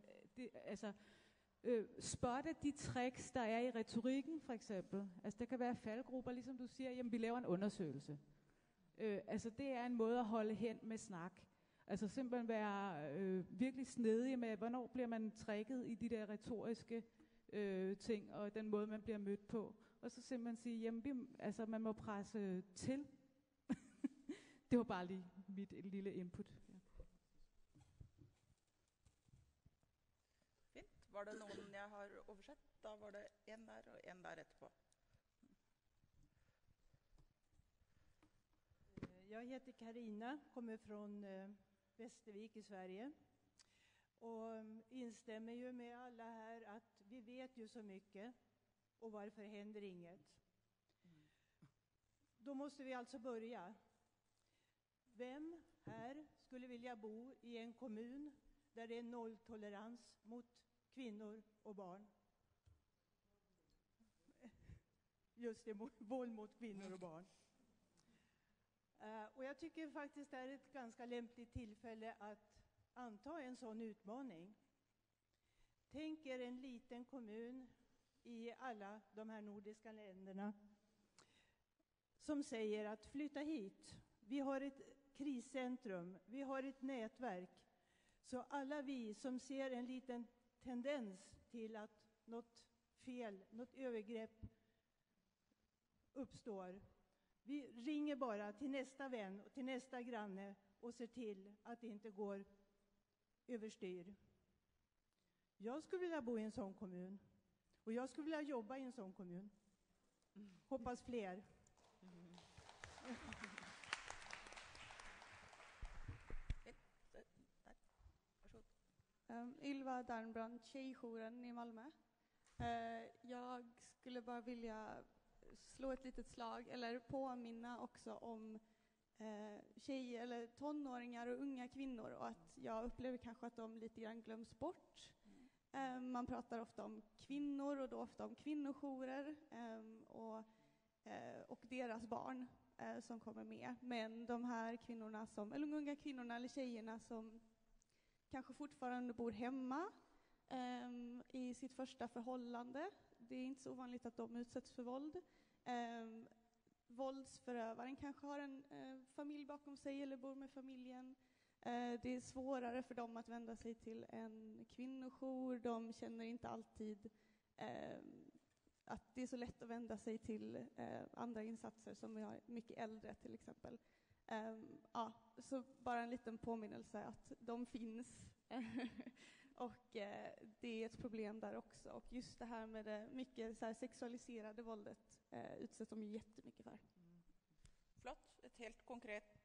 Speaker 12: spotte de tricks, der er i retorikken for eksempel. Altså der kan være faldgrupper, ligesom du siger, jamen vi laver en undersøgelse. Altså det er en måde at holde hen med snak. Altså simpelthen være virkelig snedig med, hvornår bliver man tricket i de der retoriske ting, og den måde, man bliver mødt på. Og så simpelthen sige, jamen man må presse til. Det var bare lige mit lille input. Ja.
Speaker 1: Fint. Var det noen jeg har oversett? Da var det en der og en der etterpå.
Speaker 13: Jag heter Karina, kommer från Västervik i Sverige. Och instämmer ju med alla här att vi vet ju så mycket och varför händer inget. Då måste vi alltså börja. Vem här skulle vilja bo i en kommun där det är nolltolerans mot kvinnor och barn? Just det, våld mot kvinnor och barn. Och jag tycker faktiskt det är ett ganska lämpligt tillfälle att anta en sån utmaning. Tänk er en liten kommun i alla de här nordiska länderna som säger att flytta hit. Vi har ett kriscentrum, vi har ett nätverk. Så alla vi som ser en liten tendens till att något fel, något övergrepp uppstår. Vi ringer bara till nästa vän och till nästa granne och ser till att det inte går överstyr. Jag skulle vilja bo i en sån kommun. Och jag skulle vilja jobba i en sån kommun. Hoppas fler.
Speaker 14: Ylva Darnbrand, Tjejjouren i Malmö. Jag skulle bara vilja slå ett litet slag eller påminna också om tjejer eller tonåringar och unga kvinnor, och att jag upplever kanske att de lite grann glöms bort. Man pratar ofta om kvinnor och då ofta om kvinnojourer och deras barn som kommer med. Men de här kvinnorna eller unga kvinnorna eller tjejerna som kanske fortfarande bor hemma i sitt första förhållande. Det är inte så ovanligt att de utsätts för våld. Våldsförövaren kanske har en familj bakom sig eller bor med familjen. Det är svårare för dem att vända sig till en kvinnojour. De känner inte alltid att det är så lätt att vända sig till andra insatser som vi har mycket äldre till exempel. Så bara en liten påminnelse att de finns. Och det är ett problem där också. Och just det här med det mycket så här sexualiserade våldet utsätts de ju jättemycket för.
Speaker 1: Flott. Et helt konkret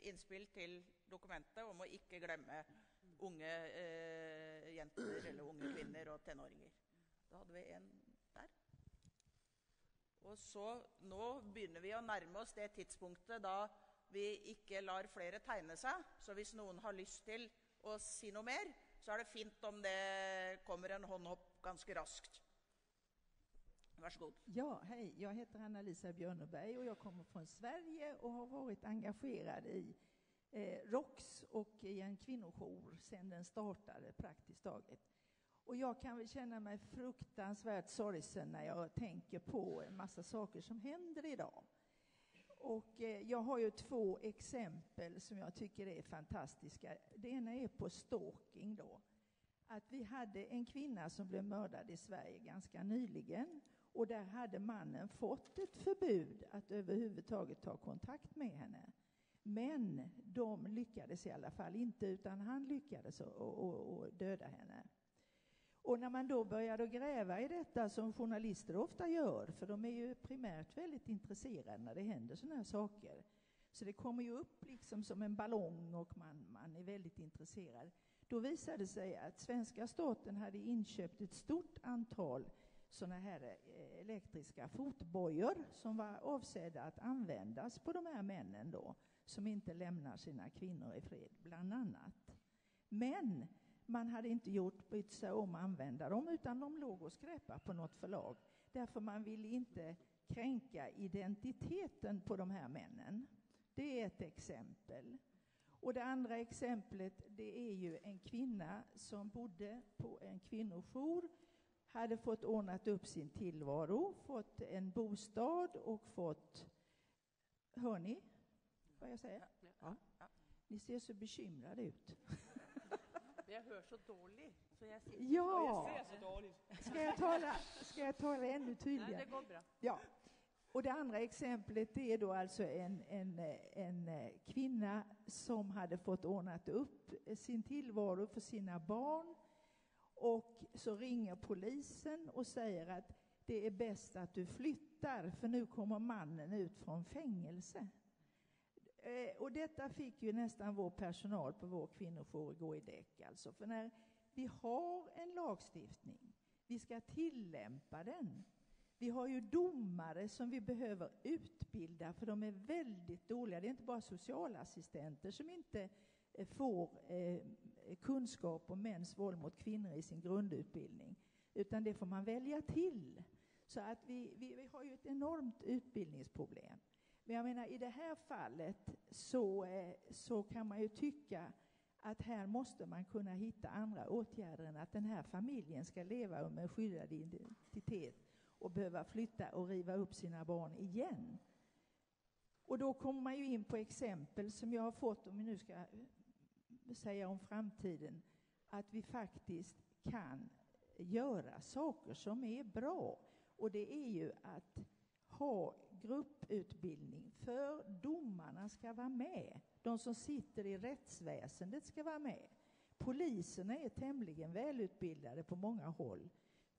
Speaker 1: innspill til dokumentet om å ikke glemme unge jenter eller unge kvinner og tenåringer. Da hadde vi en der. Og så nå begynner vi å nærme oss det tidspunktet da vi ikke lar flere tegne seg. Så hvis noen har lyst til å si noe mer, så er det fint om det kommer en hånd opp ganske raskt. Varsågod.
Speaker 15: Ja, hej. Jag heter Anna-Lisa Björneberg och jag kommer från Sverige och har varit engagerad i ROX och i en kvinnojour sedan den startade praktiskt taget. Och jag kan väl känna mig fruktansvärt sorgsen när jag tänker på en massa saker som händer idag. Och jag har ju 2 exempel som jag tycker är fantastiska. Det ena är på stalking då. Att vi hade en kvinna som blev mördad i Sverige ganska nyligen. Och där hade mannen fått ett förbud att överhuvudtaget ta kontakt med henne. Men de lyckades i alla fall inte, utan han lyckades att döda henne. Och när man då började gräva i detta, som journalister ofta gör, för de är ju primärt väldigt intresserade när det händer såna här saker. Så det kommer ju upp liksom som en ballong och man är väldigt intresserad. Då visade det sig att svenska staten hade inköpt ett stort antal såna här elektriska fotbojor som var avsedda att användas på de här männen då, som inte lämnar sina kvinnor i fred, bland annat. Men man hade inte brytt sig om att använda dem, utan de låg och skräpade på något förlag. Därför man ville inte kränka identiteten på de här männen. Det är ett exempel. Och det andra exemplet, det är ju en kvinna som bodde på en kvinnojour, hade fått ordnat upp sin tillvaro, fått en bostad och fått... Hör ni vad jag säger? Ja. Ni ser så bekymrade ut.
Speaker 5: Jag hör så dåligt, så jag ser.
Speaker 15: Ja.
Speaker 5: Jag ser så dåligt.
Speaker 15: Ska jag tala ännu tydligare?
Speaker 5: Nej, det går bra.
Speaker 15: Ja. Och det andra exemplet är då alltså en kvinna som hade fått ordnat upp sin tillvaro för sina barn. Och så ringer polisen och säger att det är bäst att du flyttar, för nu kommer mannen ut från fängelse. Och detta fick ju nästan vår personal på vår kvinnojour gå i däck. Alltså. För när vi har en lagstiftning, vi ska tillämpa den. Vi har ju domare som vi behöver utbilda, för de är väldigt dåliga. Det är inte bara socialassistenter som inte får kunskap om mäns våld mot kvinnor i sin grundutbildning, utan det får man välja till. Så att vi har ju ett enormt utbildningsproblem. Men jag menar, i det här fallet så kan man ju tycka att här måste man kunna hitta andra åtgärder än att den här familjen ska leva med skyddad identitet och behöva flytta och riva upp sina barn igen. Och då kommer man ju in på exempel som jag har fått, om vi nu ska säga om framtiden, att vi faktiskt kan göra saker som är bra. Och det är ju att ha grupputbildning, för domarna ska vara med. De som sitter i rättsväsendet ska vara med. Poliserna är tämligen välutbildade på många håll.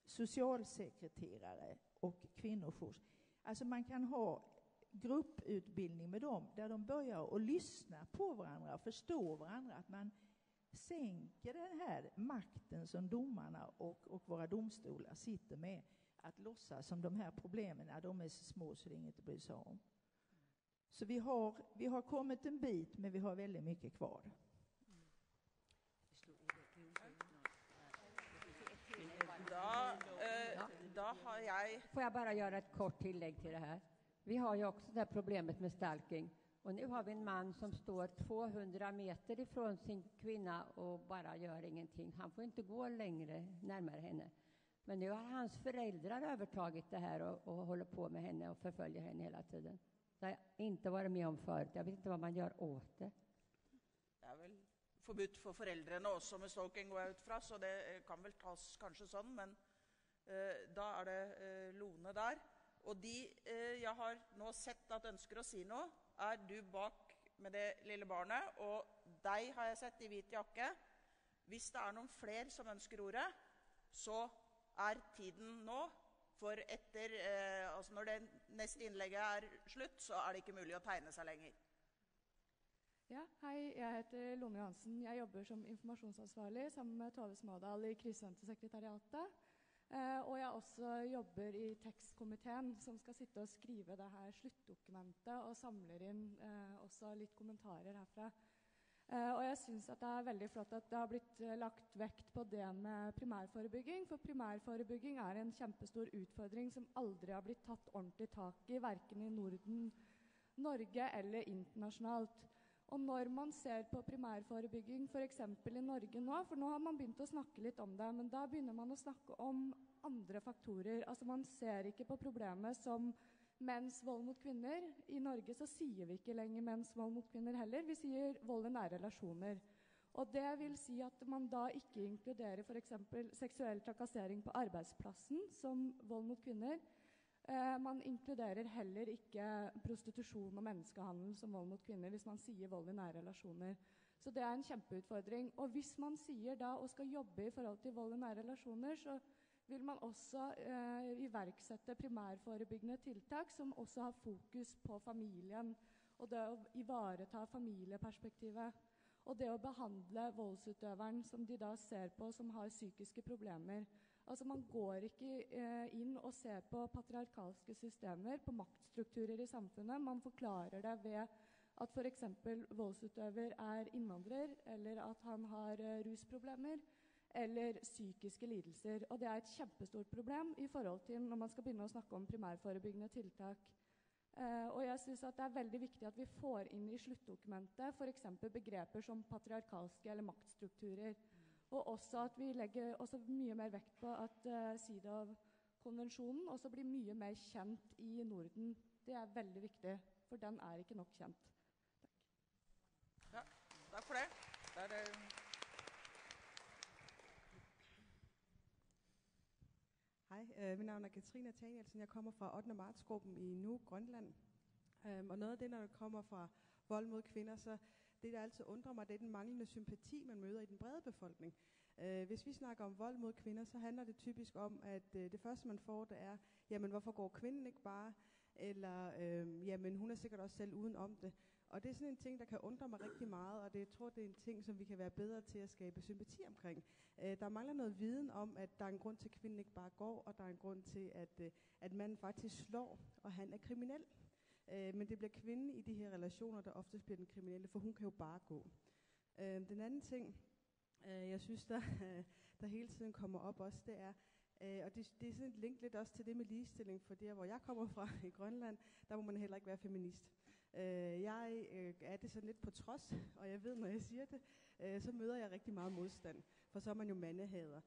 Speaker 15: Socialsekreterare och kvinnojourer. Alltså man kan ha grupputbildning med dem där de börjar att lyssna på varandra och förstå varandra. Att man sänker den här makten som domarna och våra domstolar sitter med. Att låtsas som de här problemen, de är så små så det är inget att bry sig om. Så vi har kommit en bit, men vi har väldigt mycket kvar.
Speaker 1: Da har jag...
Speaker 16: Får jag bara göra ett kort tillägg till det här? Vi har ju också det här problemet med stalking. Och nu har vi en man som står 200 meter ifrån sin kvinna och bara gör ingenting. Han får inte gå längre närmare henne. Men nu har hans föräldrar övertagit det här och håller på med henne och förföljer henne hela tiden. Det har jag inte varit med om förut. Jag vet inte vad man gör åt det.
Speaker 1: Det är väl forbudt for foreldrene også med stalking, går jeg ut fra, så det kan vel tas kanskje sånn, men da er det Lone der. Og jeg har nå sett at ønsker å si noe, er du bak med det lille barnet, og deg har jeg sett i hvit jakke. Hvis det er noen flere som ønsker ordet, så er tiden nå, for etter, altså når det neste innlegget er slutt, så er det ikke mulig å tegne seg lenger.
Speaker 17: Ja, hei, jeg heter Lone Johansen. Jeg jobber som informasjonsansvarlig sammen med Tove Smadal i Krisesentersekretariatet. Og jeg også jobber i tekstkomiteen, som skal sitte og skrive det her sluttdokumentet, og samler inn også litt kommentarer herfra. Og jeg synes at det er veldig flott at det har blitt lagt vekt på det med primærforebygging, for primærforebygging er en kjempestor utfordring som aldri har blitt tatt ordentlig tak i, hverken i Norden, Norge eller internasjonalt. Og når man ser på primærforebygging, for eksempel i Norge nå, for nå har man begynt å snakke litt om det, men da begynner man å snakke om andre faktorer. Altså man ser ikke på problemet som menns vold mot kvinner. I Norge så sier vi ikke lenger menns vold mot kvinner heller, vi sier vold i nære relasjoner. Og det vil si at man da ikke inkluderer for eksempel seksuell trakassering på arbeidsplassen som vold mot kvinner. Man inkluderer heller ikke prostitusjon og menneskehandel som vold mot kvinner hvis man sier vold i nære relasjoner. Så det er en kjempeutfordring. Og hvis man sier da og skal jobbe i forhold til vold i nære relasjoner, så vil man også iverksette primærforebyggende tiltak som også har fokus på familien, og det å ivareta familieperspektivet, og det å behandle voldsutøveren som de da ser på som har psykiske problemer. Altså man går ikke inn og ser på patriarkalske systemer, på maktstrukturer i samfunnet. Man forklarer det ved at for eksempel voldsutøver er innvandrer, eller at han har rusproblemer, eller psykiske lidelser. Og det er et kjempestort problem i forhold til når man skal begynne å snakke om primærforebyggende tiltak. Og jeg synes at det er veldig viktig at vi får inn i sluttdokumentet for eksempel begreper som patriarkalske eller maktstrukturer. Og også at vi legger også mye mer vekt på at CEDAW-konvensjonen også blir mye mer kjent i Norden. Det er veldig viktig, for den er ikke nok kjent. Takk.
Speaker 1: Ja, takk for det.
Speaker 18: Hej, mit navn er Katrine Danielsen. Jeg kommer fra 8. martsgruppen i Nuuk, Grønland. Og noget af det, når det kommer fra vold mod kvinder, så det, der altid undrer mig, det er den manglende sympati, man møder i den brede befolkning. Hvis vi snakker om vold mod kvinder, så handler det typisk om, at det første, man får, det er, jamen, hvorfor går kvinden ikke bare? Eller, jamen, hun er sikkert også selv uden om det. Og det er sådan en ting, der kan undre mig rigtig meget, og jeg tror, det er en ting, som vi kan være bedre til at skabe sympati omkring. Der mangler noget viden om, at der er en grund til, at kvinden ikke bare går, og der er en grund til, at manden faktisk slår, og han er kriminel. Men det bliver kvinden i de her relationer, der oftest bliver den kriminelle, for hun kan jo bare gå. Den anden ting, jeg synes, der hele tiden kommer op også, det er, og det er sådan et link lidt også til det med ligestilling, for der, hvor jeg kommer fra i Grønland, der må man heller ikke være feminist. Jeg er det sådan lidt på trods, og jeg ved, når jeg siger det, så møder jeg rigtig meget modstand, for så er man jo mandehader.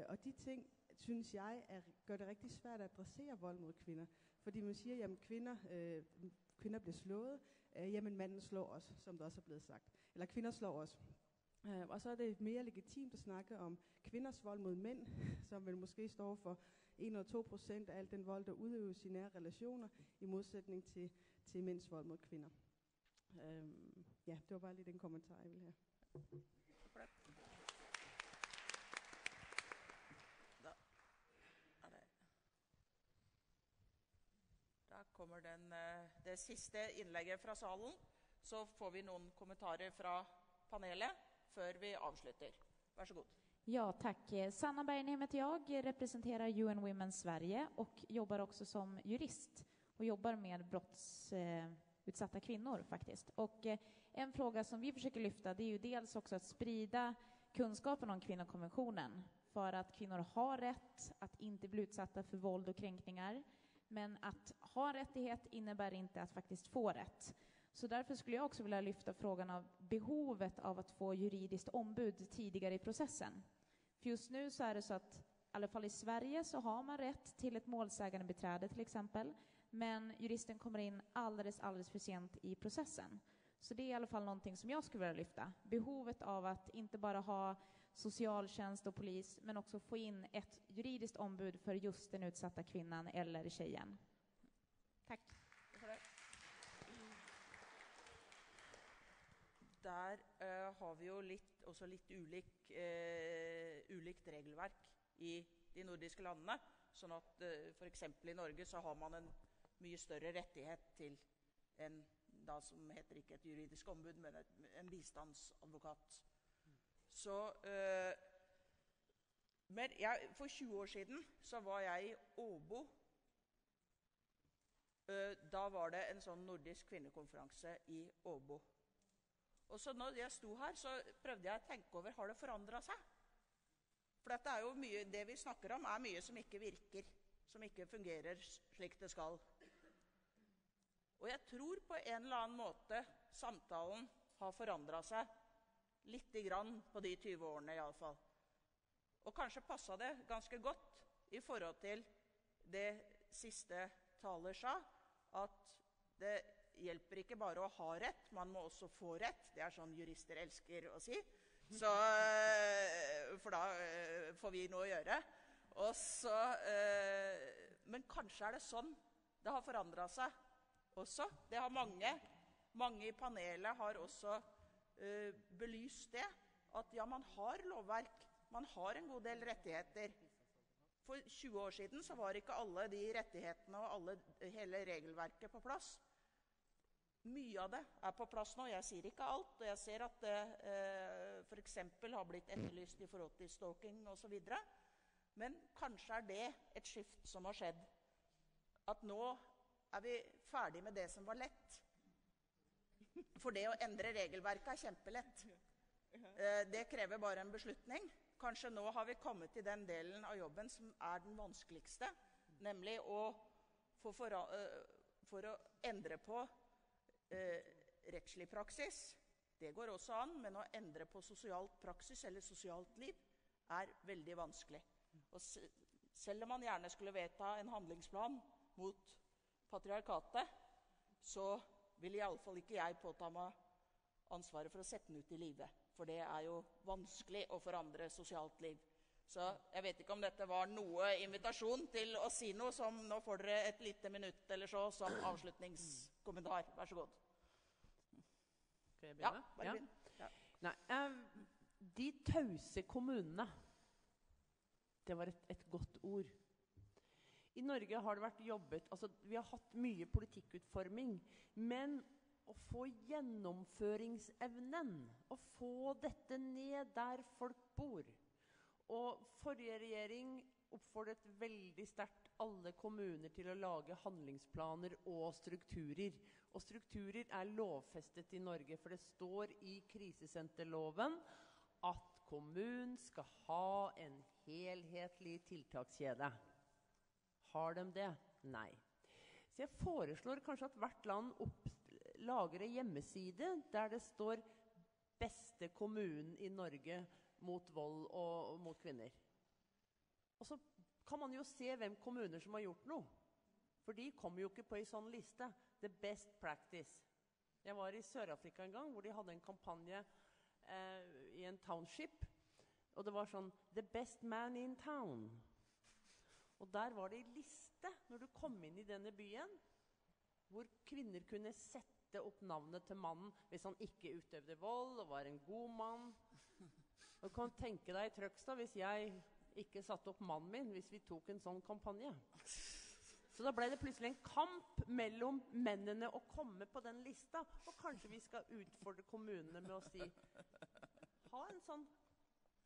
Speaker 18: Og de ting, synes jeg, gør det rigtig svært at adressere vold mod kvinder. Fordi man siger, jamen kvinder bliver slået, jamen manden slår os, som der også er blevet sagt. Eller kvinder slår os. Og så er det mere legitimt at snakke om kvinders vold mod mænd, som vel måske står for 1 eller 2% af al den vold, der udøves i nære relationer, i modsætning til mænds vold mod kvinder. Ja, det var bare lige den kommentar, jeg ville have.
Speaker 1: Da kommer det siste innlegget fra salen. Så får vi noen kommentarer fra panelet før vi avslutter. Vær så god.
Speaker 19: Ja, tack. Sanna Bergnem heter jag, representerar UN Women Sverige och jobbar också som jurist och jobbar med brottsutsatta kvinnor faktiskt. Och en fråga som vi försöker lyfta, det är ju dels också att sprida kunskapen om kvinnokonventionen för att kvinnor har rätt att inte bli utsatta för våld och kränkningar. Men att ha rättighet innebär inte att faktiskt få rätt. Så därför skulle jag också vilja lyfta frågan av behovet av att få juridiskt ombud tidigare i processen. För just nu så är det så att i alla fall i Sverige så har man rätt till ett målsägande beträde till exempel. Men juristen kommer in alldeles för sent i processen. Så det är i alla fall någonting som jag skulle vilja lyfta. Behovet av att inte bara ha socialtjänst och polis, men också få in ett juridiskt ombud för just den utsatta kvinnan eller tjejen. Tack.
Speaker 1: Der har vi jo også litt ulikt regelverk i de nordiske landene. Sånn at for eksempel i Norge så har man en mye større rettighet til en da som heter ikke et juridisk ombud, men en bistandsadvokat. Så Men for 20 år siden så var jeg i Åbo. Da var det en sånn nordisk kvinnekonferanse i Åbo. Og så når jeg sto her, så prøvde jeg å tenke over, har det forandret seg? For dette er jo mye, det vi snakker om er mye som ikke virker, som ikke fungerer slik det skal. Og jeg tror på en eller annen måte samtalen har forandret seg litt grann på de 20 årene i alle fall. Og kanskje passet det ganske godt i forhold til det siste taler sa, at det hjelper ikke bare å ha rett, man må også få rett. Det er sånn jurister elsker å si. Så, for da får vi noe å gjøre. Og så, men kanskje er det sånn det har forandret seg også. Det har mange i panelet har også belyst det, at ja, man har lovverk, man har en god del rettigheter. For 20 år siden så var ikke alle de rettighetene og hele regelverket på plass. Mye av det er på plass nå. Jeg sier ikke alt, og jeg ser at det for eksempel har blitt etterlyst i forhold til stalking og så videre. Men kanskje er det et skift som har skjedd. At nå er vi ferdig med det som var lett. For det å endre regelverket er kjempelett. Det krever bare en beslutning. Kanskje nå har vi kommet til den delen av jobben som er den vanskeligste, nemlig for å endre på rettslig praksis. Det går også an, men å endre på sosialt praksis eller sosialt liv er veldig vanskelig. Og selv om man gjerne skulle vedta en handlingsplan mot patriarkatet, så vil i alle fall ikke jeg påta meg ansvaret for å sette den ut i livet. For det er jo vanskelig å forandre sosialt liv. Så jeg vet ikke om dette var noe invitasjon til å si noe som nå får dere et lite minutt eller så som avslutningskommentar. Vær så god.
Speaker 5: Skal jeg begynne?
Speaker 1: Ja, bare begynn. Ja.
Speaker 5: Nei, de tause kommunene, det var et godt ord. I Norge har det vært jobbet, altså vi har hatt mye politikkutforming, men å få gjennomføringsevnen, å få dette ned der folk bor. Og forrige regjering oppfordret veldig sterkt alle kommuner til å lage handlingsplaner og strukturer. Og strukturer er lovfestet i Norge, for det står i krisesenterloven at kommunen skal ha en helhetlig tiltakskjede. Har de det? Nei. Så jeg foreslår kanskje at hvert land lager en hjemmeside der det står beste kommunen i Norge mot vold og mot kvinner. Og så kan man jo se hvem kommuner som har gjort noe. For de kommer jo ikke på en sånn liste. The best practice. Jeg var i Sør-Afrika en gang, hvor de hadde en kampanje i en township. Og det var sånn, the best man in town. Og der var det en liste, når du kom inn i denne byen, hvor kvinner kunne sette opp navnet til mannen hvis han ikke utøvde vold og var en god mann. Du kan tenke deg Trøgstad hvis jeg ikke satte opp mannen min hvis vi tok en sånn kampanje. Så da ble det plutselig en kamp mellom mennene å komme på den lista, og kanskje vi skal utfordre kommunene med å si ha en sånn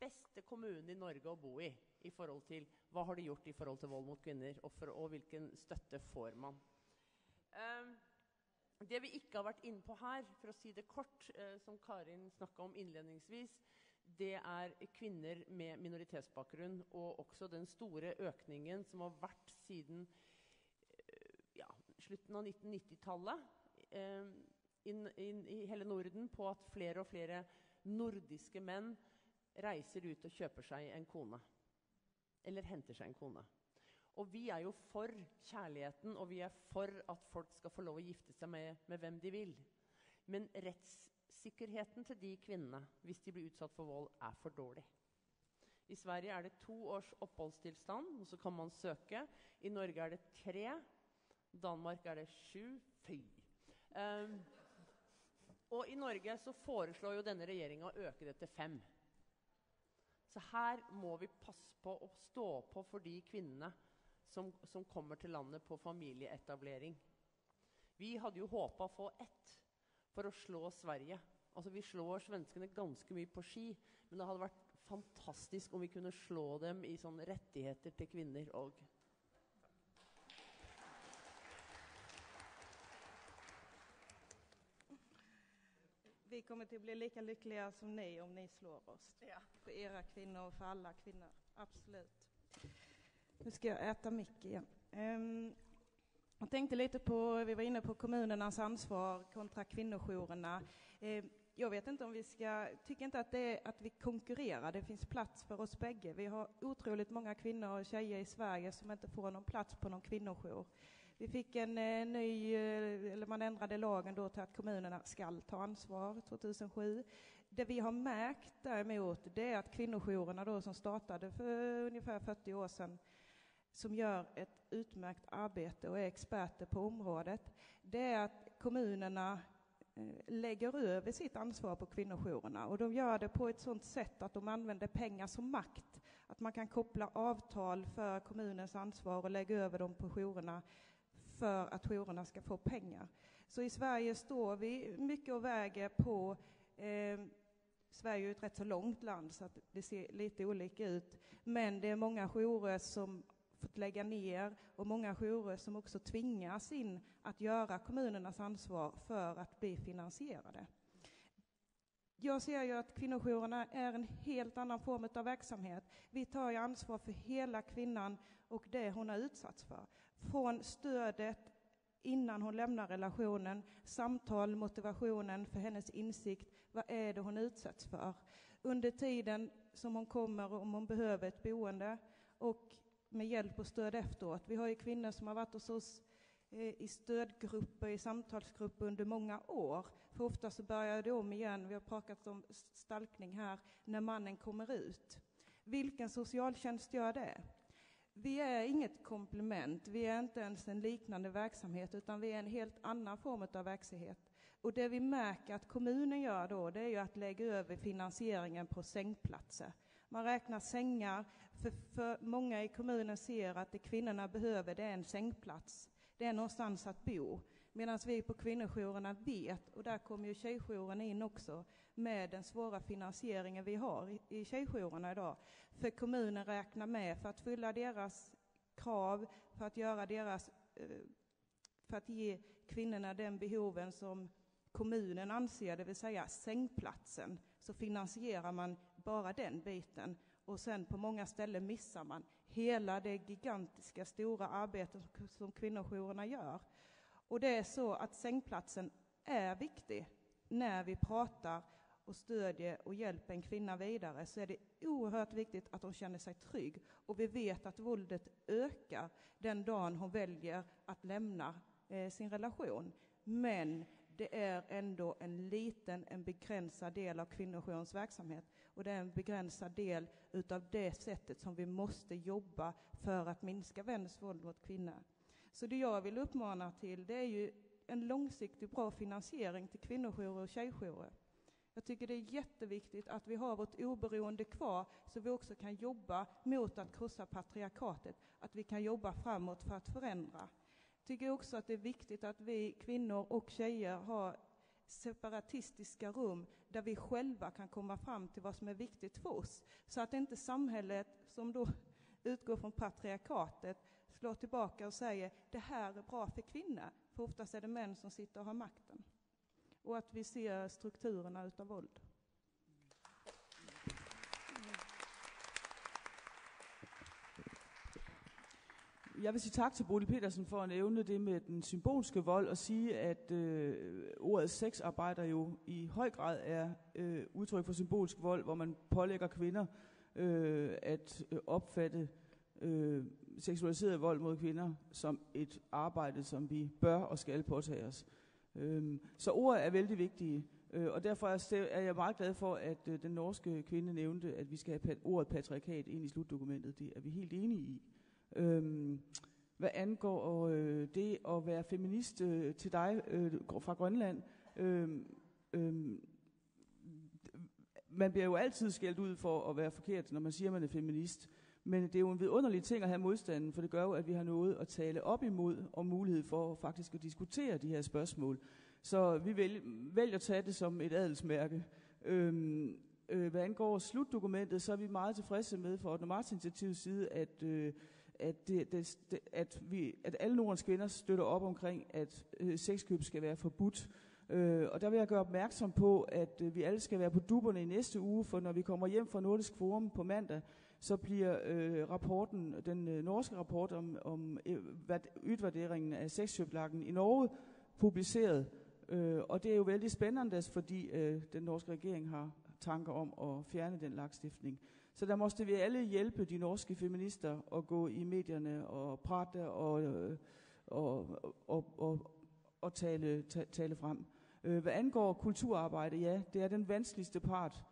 Speaker 5: beste kommune i Norge å bo i forhold til hva har de gjort i forhold til vold mot kvinner, og hvilken støtte får man. Det vi ikke har vært inne på her, for å si det kort, som Karin snakket om innledningsvis, det er kvinner med minoritetsbakgrunn, og også den store økningen som har vært siden slutten av 1990-tallet i hele Norden, på at flere og flere nordiske menn reiser ut og kjøper seg en kone, eller henter seg en kone. Og vi er jo for kjærligheten, og vi er for at folk skal få lov å gifte seg med hvem de vil. Men rettssikkerheten til de kvinnene, hvis de blir utsatt for vold, er for dårlig. I Sverige er det 2 års oppholdstilstand, og så kan man søke. I Norge er det 3. Danmark er det 7. Fy. Og i Norge så foreslår jo denne regjeringen å øke det til 5. Så her må vi passe på å stå på for de kvinnene som kommer til landet på familieetablering. Vi hadde jo håpet å få 1 for å slå Sverige. Altså vi slår svenskene ganske mye på ski, men det hadde vært fantastisk om vi kunne slå dem i sånne rettigheter til kvinner og.
Speaker 4: Vi kommer till att bli lika lyckliga som ni om ni slår oss. Ja. För era kvinnor och för alla kvinnor. Absolut. Nu ska jag äta mick igen. Jag tänkte lite på, vi var inne på kommunernas ansvar kontra kvinnojourerna. Jag vet inte om vi ska, tycker inte att det är att vi konkurrerar, det finns plats för oss bägge. Vi har otroligt många kvinnor och tjejer i Sverige som inte får någon plats på någon kvinnojour. Vi fick en ny, eller man ändrade lagen då till att kommunerna ska ta ansvar 2007. Det vi har märkt däremot, det är att kvinnojourerna då som startade för ungefär 40 år sedan, som gör ett utmärkt arbete och är experter på området, det är att kommunerna lägger över sitt ansvar på kvinnojourerna. Och de gör det på ett sådant sätt att de använder pengar som makt. Att man kan koppla avtal för kommunens ansvar och lägga över dem på jourerna för att jourerna ska få pengar. Så i Sverige står vi mycket och väger på... Sverige är ett rätt så långt land så att det ser lite olika ut. Men det är många jourer som fått lägga ner och många jourer som också tvingas in att göra kommunernas ansvar för att bli finansierade. Jag ser ju att kvinnojourerna är en helt annan form av verksamhet. Vi tar ju ansvar för hela kvinnan och det hon har utsatts för. Från stödet innan hon lämnar relationen, samtal, motivationen för hennes insikt. Vad är det hon utsätts för? Under tiden som hon kommer, om hon behöver ett boende, och med hjälp och stöd efteråt. Vi har ju kvinnor som har varit hos oss i stödgrupper, i samtalsgrupper under många år. För ofta så börjar det om igen, vi har pratat om stalkning här, när mannen kommer ut. Vilken socialtjänst gör det? Vi är inget komplement, vi är inte ens en liknande verksamhet, utan vi är en helt annan form av verksamhet. Och det vi märker att kommunen gör då, det är ju att lägga över finansieringen på sängplatser. Man räknar sängar, för många i kommunen ser att det kvinnorna behöver, det är en sängplats. Det är någonstans att bo. Medan vi på kvinnojourerna vet, och där kommer ju tjejjourerna in också, med den svåra finansieringen vi har i tjejjourerna idag. För kommunen räknar med, för att fylla deras krav, för att göra deras, för att ge kvinnorna den behoven som kommunen anser, det vill säga sängplatsen, så finansierar man bara den biten. Och sen på många ställen missar man hela det gigantiska stora arbetet som kvinnojourerna gör. Och det är så att sängplatsen är viktig. När vi pratar och stödjer och hjälper en kvinna vidare så är det oerhört viktigt att hon känner sig trygg. Och vi vet att våldet ökar den dagen hon väljer att lämna sin relation. Men det är ändå en begränsad del av kvinnojourens verksamhet. Och det är en begränsad del utav det sättet som vi måste jobba för att minska mäns våld mot kvinnor. Så det jag vill uppmana till, det är ju en långsiktig bra finansiering till kvinnojourer och tjejjourer. Jag tycker det är jätteviktigt att vi har vårt oberoende kvar så vi också kan jobba mot att krossa patriarkatet. Att vi kan jobba framåt för att förändra. Jag tycker också att det är viktigt att vi kvinnor och tjejer har separatistiska rum där vi själva kan komma fram till vad som är viktigt för oss. Så att inte samhället som då utgår från patriarkatet slår tillbaka och säger det här är bra för kvinnor. För oftast är det män som sitter och har makten. Och att vi ser strukturerna utav våld.
Speaker 3: Jeg vil sige tak til Bodil Petersen for at nævne det med den symbolske vold og sige, at ordet sexarbejder jo i høj grad er udtryk for symbolsk vold, hvor man pålægger kvinder at opfatte seksualiseret vold mod kvinder som et arbejde, som vi bør og skal påtage os. Så ordet er vældig vigtige, og derfor er jeg meget glad for, at den norske kvinde nævnte, at vi skal have ordet patriarkat ind i slutdokumentet. Det er vi helt enige i. Hvad angår det at være feminist til dig fra Grønland, man bliver jo altid skældt ud for at være forkert, når man siger, man er feminist. Men det er jo en vidunderlig ting at have modstanden, for det gør jo, at vi har noget at tale op imod, og mulighed for faktisk at diskutere de her spørgsmål. Så vi vælger at tage det som et adelsmærke. hvad angår slutdokumentet, så er vi meget tilfredse med fra 8. marts initiativets side, at alle Nordens kvinder støtter op omkring, at sexkøb skal være forbudt. Og der vil jeg gøre opmærksom på, at vi alle skal være på dupperne i næste uge, for når vi kommer hjem fra Nordisk Forum på mandag, så bliver den norske rapport om udvurderingen af sexkøbslagen i Norge publiceret. Og det er jo vældig spændende, fordi den norske regering har tanker om at fjerne den lagstiftning. Så der måste vi alle hjælpe de norske feminister at gå i medierne og prate og tale frem. Hvad angår kulturarbejde, ja, det er den vanskeligste part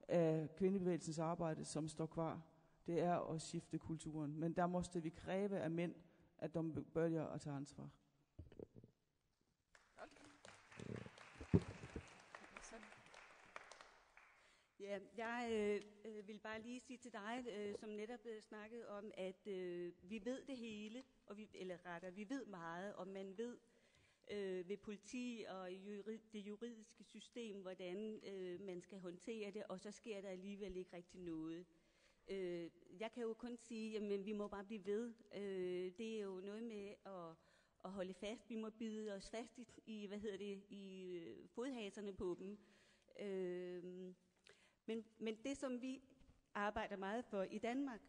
Speaker 3: af kvindebevægelsens arbejde, som står kvar. Det er at skifte kulturen. Men der måste vi kræve af mænd, at de börjar at tage ansvar.
Speaker 2: Ja, jeg vil bare lige sige til dig, som netop snakkede om, at vi ved det hele, og vi ved meget, og man ved ved politi og det juridiske system, hvordan man skal håndtere det, og så sker der alligevel ikke rigtig noget. Jeg kan jo kun sige, jamen vi må bare blive ved. Det er jo noget med at holde fast. Vi må bide os fast i fodhaserne på dem. Men det, som vi arbejder meget for i Danmark,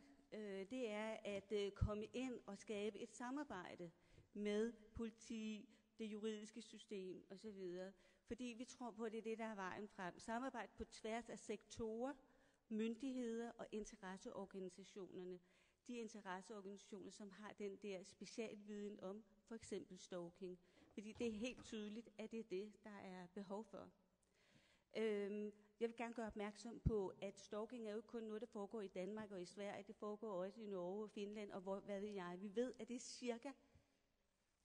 Speaker 2: det er at komme ind og skabe et samarbejde med politi, det juridiske system osv. Fordi vi tror på, at det er det, der er vejen frem. Samarbejde på tværs af sektorer, myndigheder og interesseorganisationerne. De interesseorganisationer, som har den der specialviden om for eksempel stalking. Fordi det er helt tydeligt, at det er det, der er behov for. Jeg vil gerne gøre opmærksom på, at stalking er jo kun noget, der foregår i Danmark og i Sverige. Det foregår også i Norge og Finland og hvad ved jeg. Vi ved, at det er cirka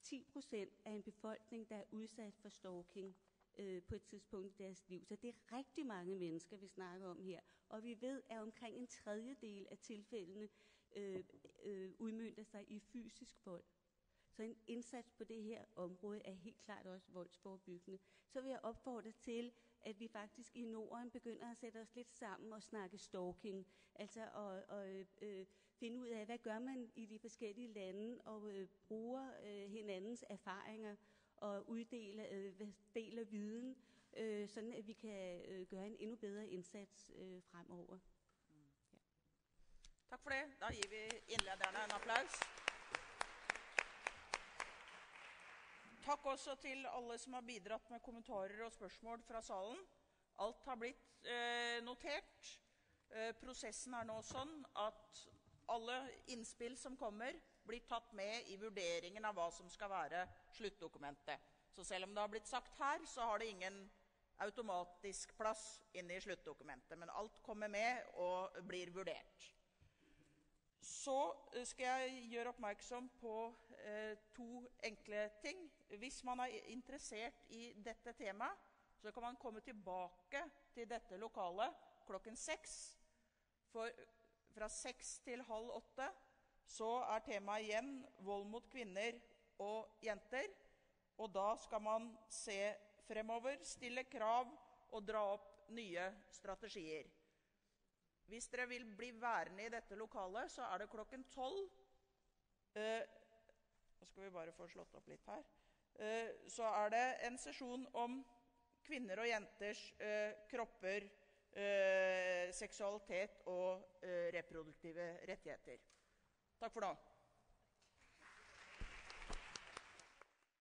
Speaker 2: 10% af en befolkning, der er udsat for stalking på et tidspunkt i deres liv. Så det er rigtig mange mennesker, vi snakker om her. Og vi ved, at omkring en tredjedel af tilfældene udmønter sig i fysisk vold. Så en indsats på det her område er helt klart også voldsforebyggende. Så vil jeg opfordre til, at vi faktisk i Norden begynder at sætte os lidt sammen og snakke stalking. Altså at finde ud af, hvad gør man i de forskellige lande, og bruger hinandens erfaringer og deler viden, sådan at vi kan gøre en endnu bedre indsats fremover.
Speaker 1: Ja. Tak for det. Da giver vi indlederne en applaus. Takk også til alle som har bidratt med kommentarer og spørsmål fra salen. Alt har blitt notert. Prosessen er nå sånn at alle innspill som kommer blir tatt med i vurderingen av hva som skal være sluttdokumentet. Så selv om det har blitt sagt her, så har det ingen automatisk plass inne i sluttdokumentet. Men alt kommer med og blir vurdert. Så skal jeg gjøre oppmerksom på to enkle ting. Hvis man er interessert i dette temaet, så kan man komme tilbake til dette lokalet klokken 6. For fra 6 til halv 8 så er temaet igjen vold mot kvinner og jenter. Og da skal man se fremover, stille krav og dra opp nye strategier. Hvis dere vil bli værende i dette lokalet, så er det klokken 12. Nå skal vi bare få slått opp litt her. Så er det en sesjon om kvinner og jenters kropper, seksualitet og reproduktive rettigheter. Takk for nå.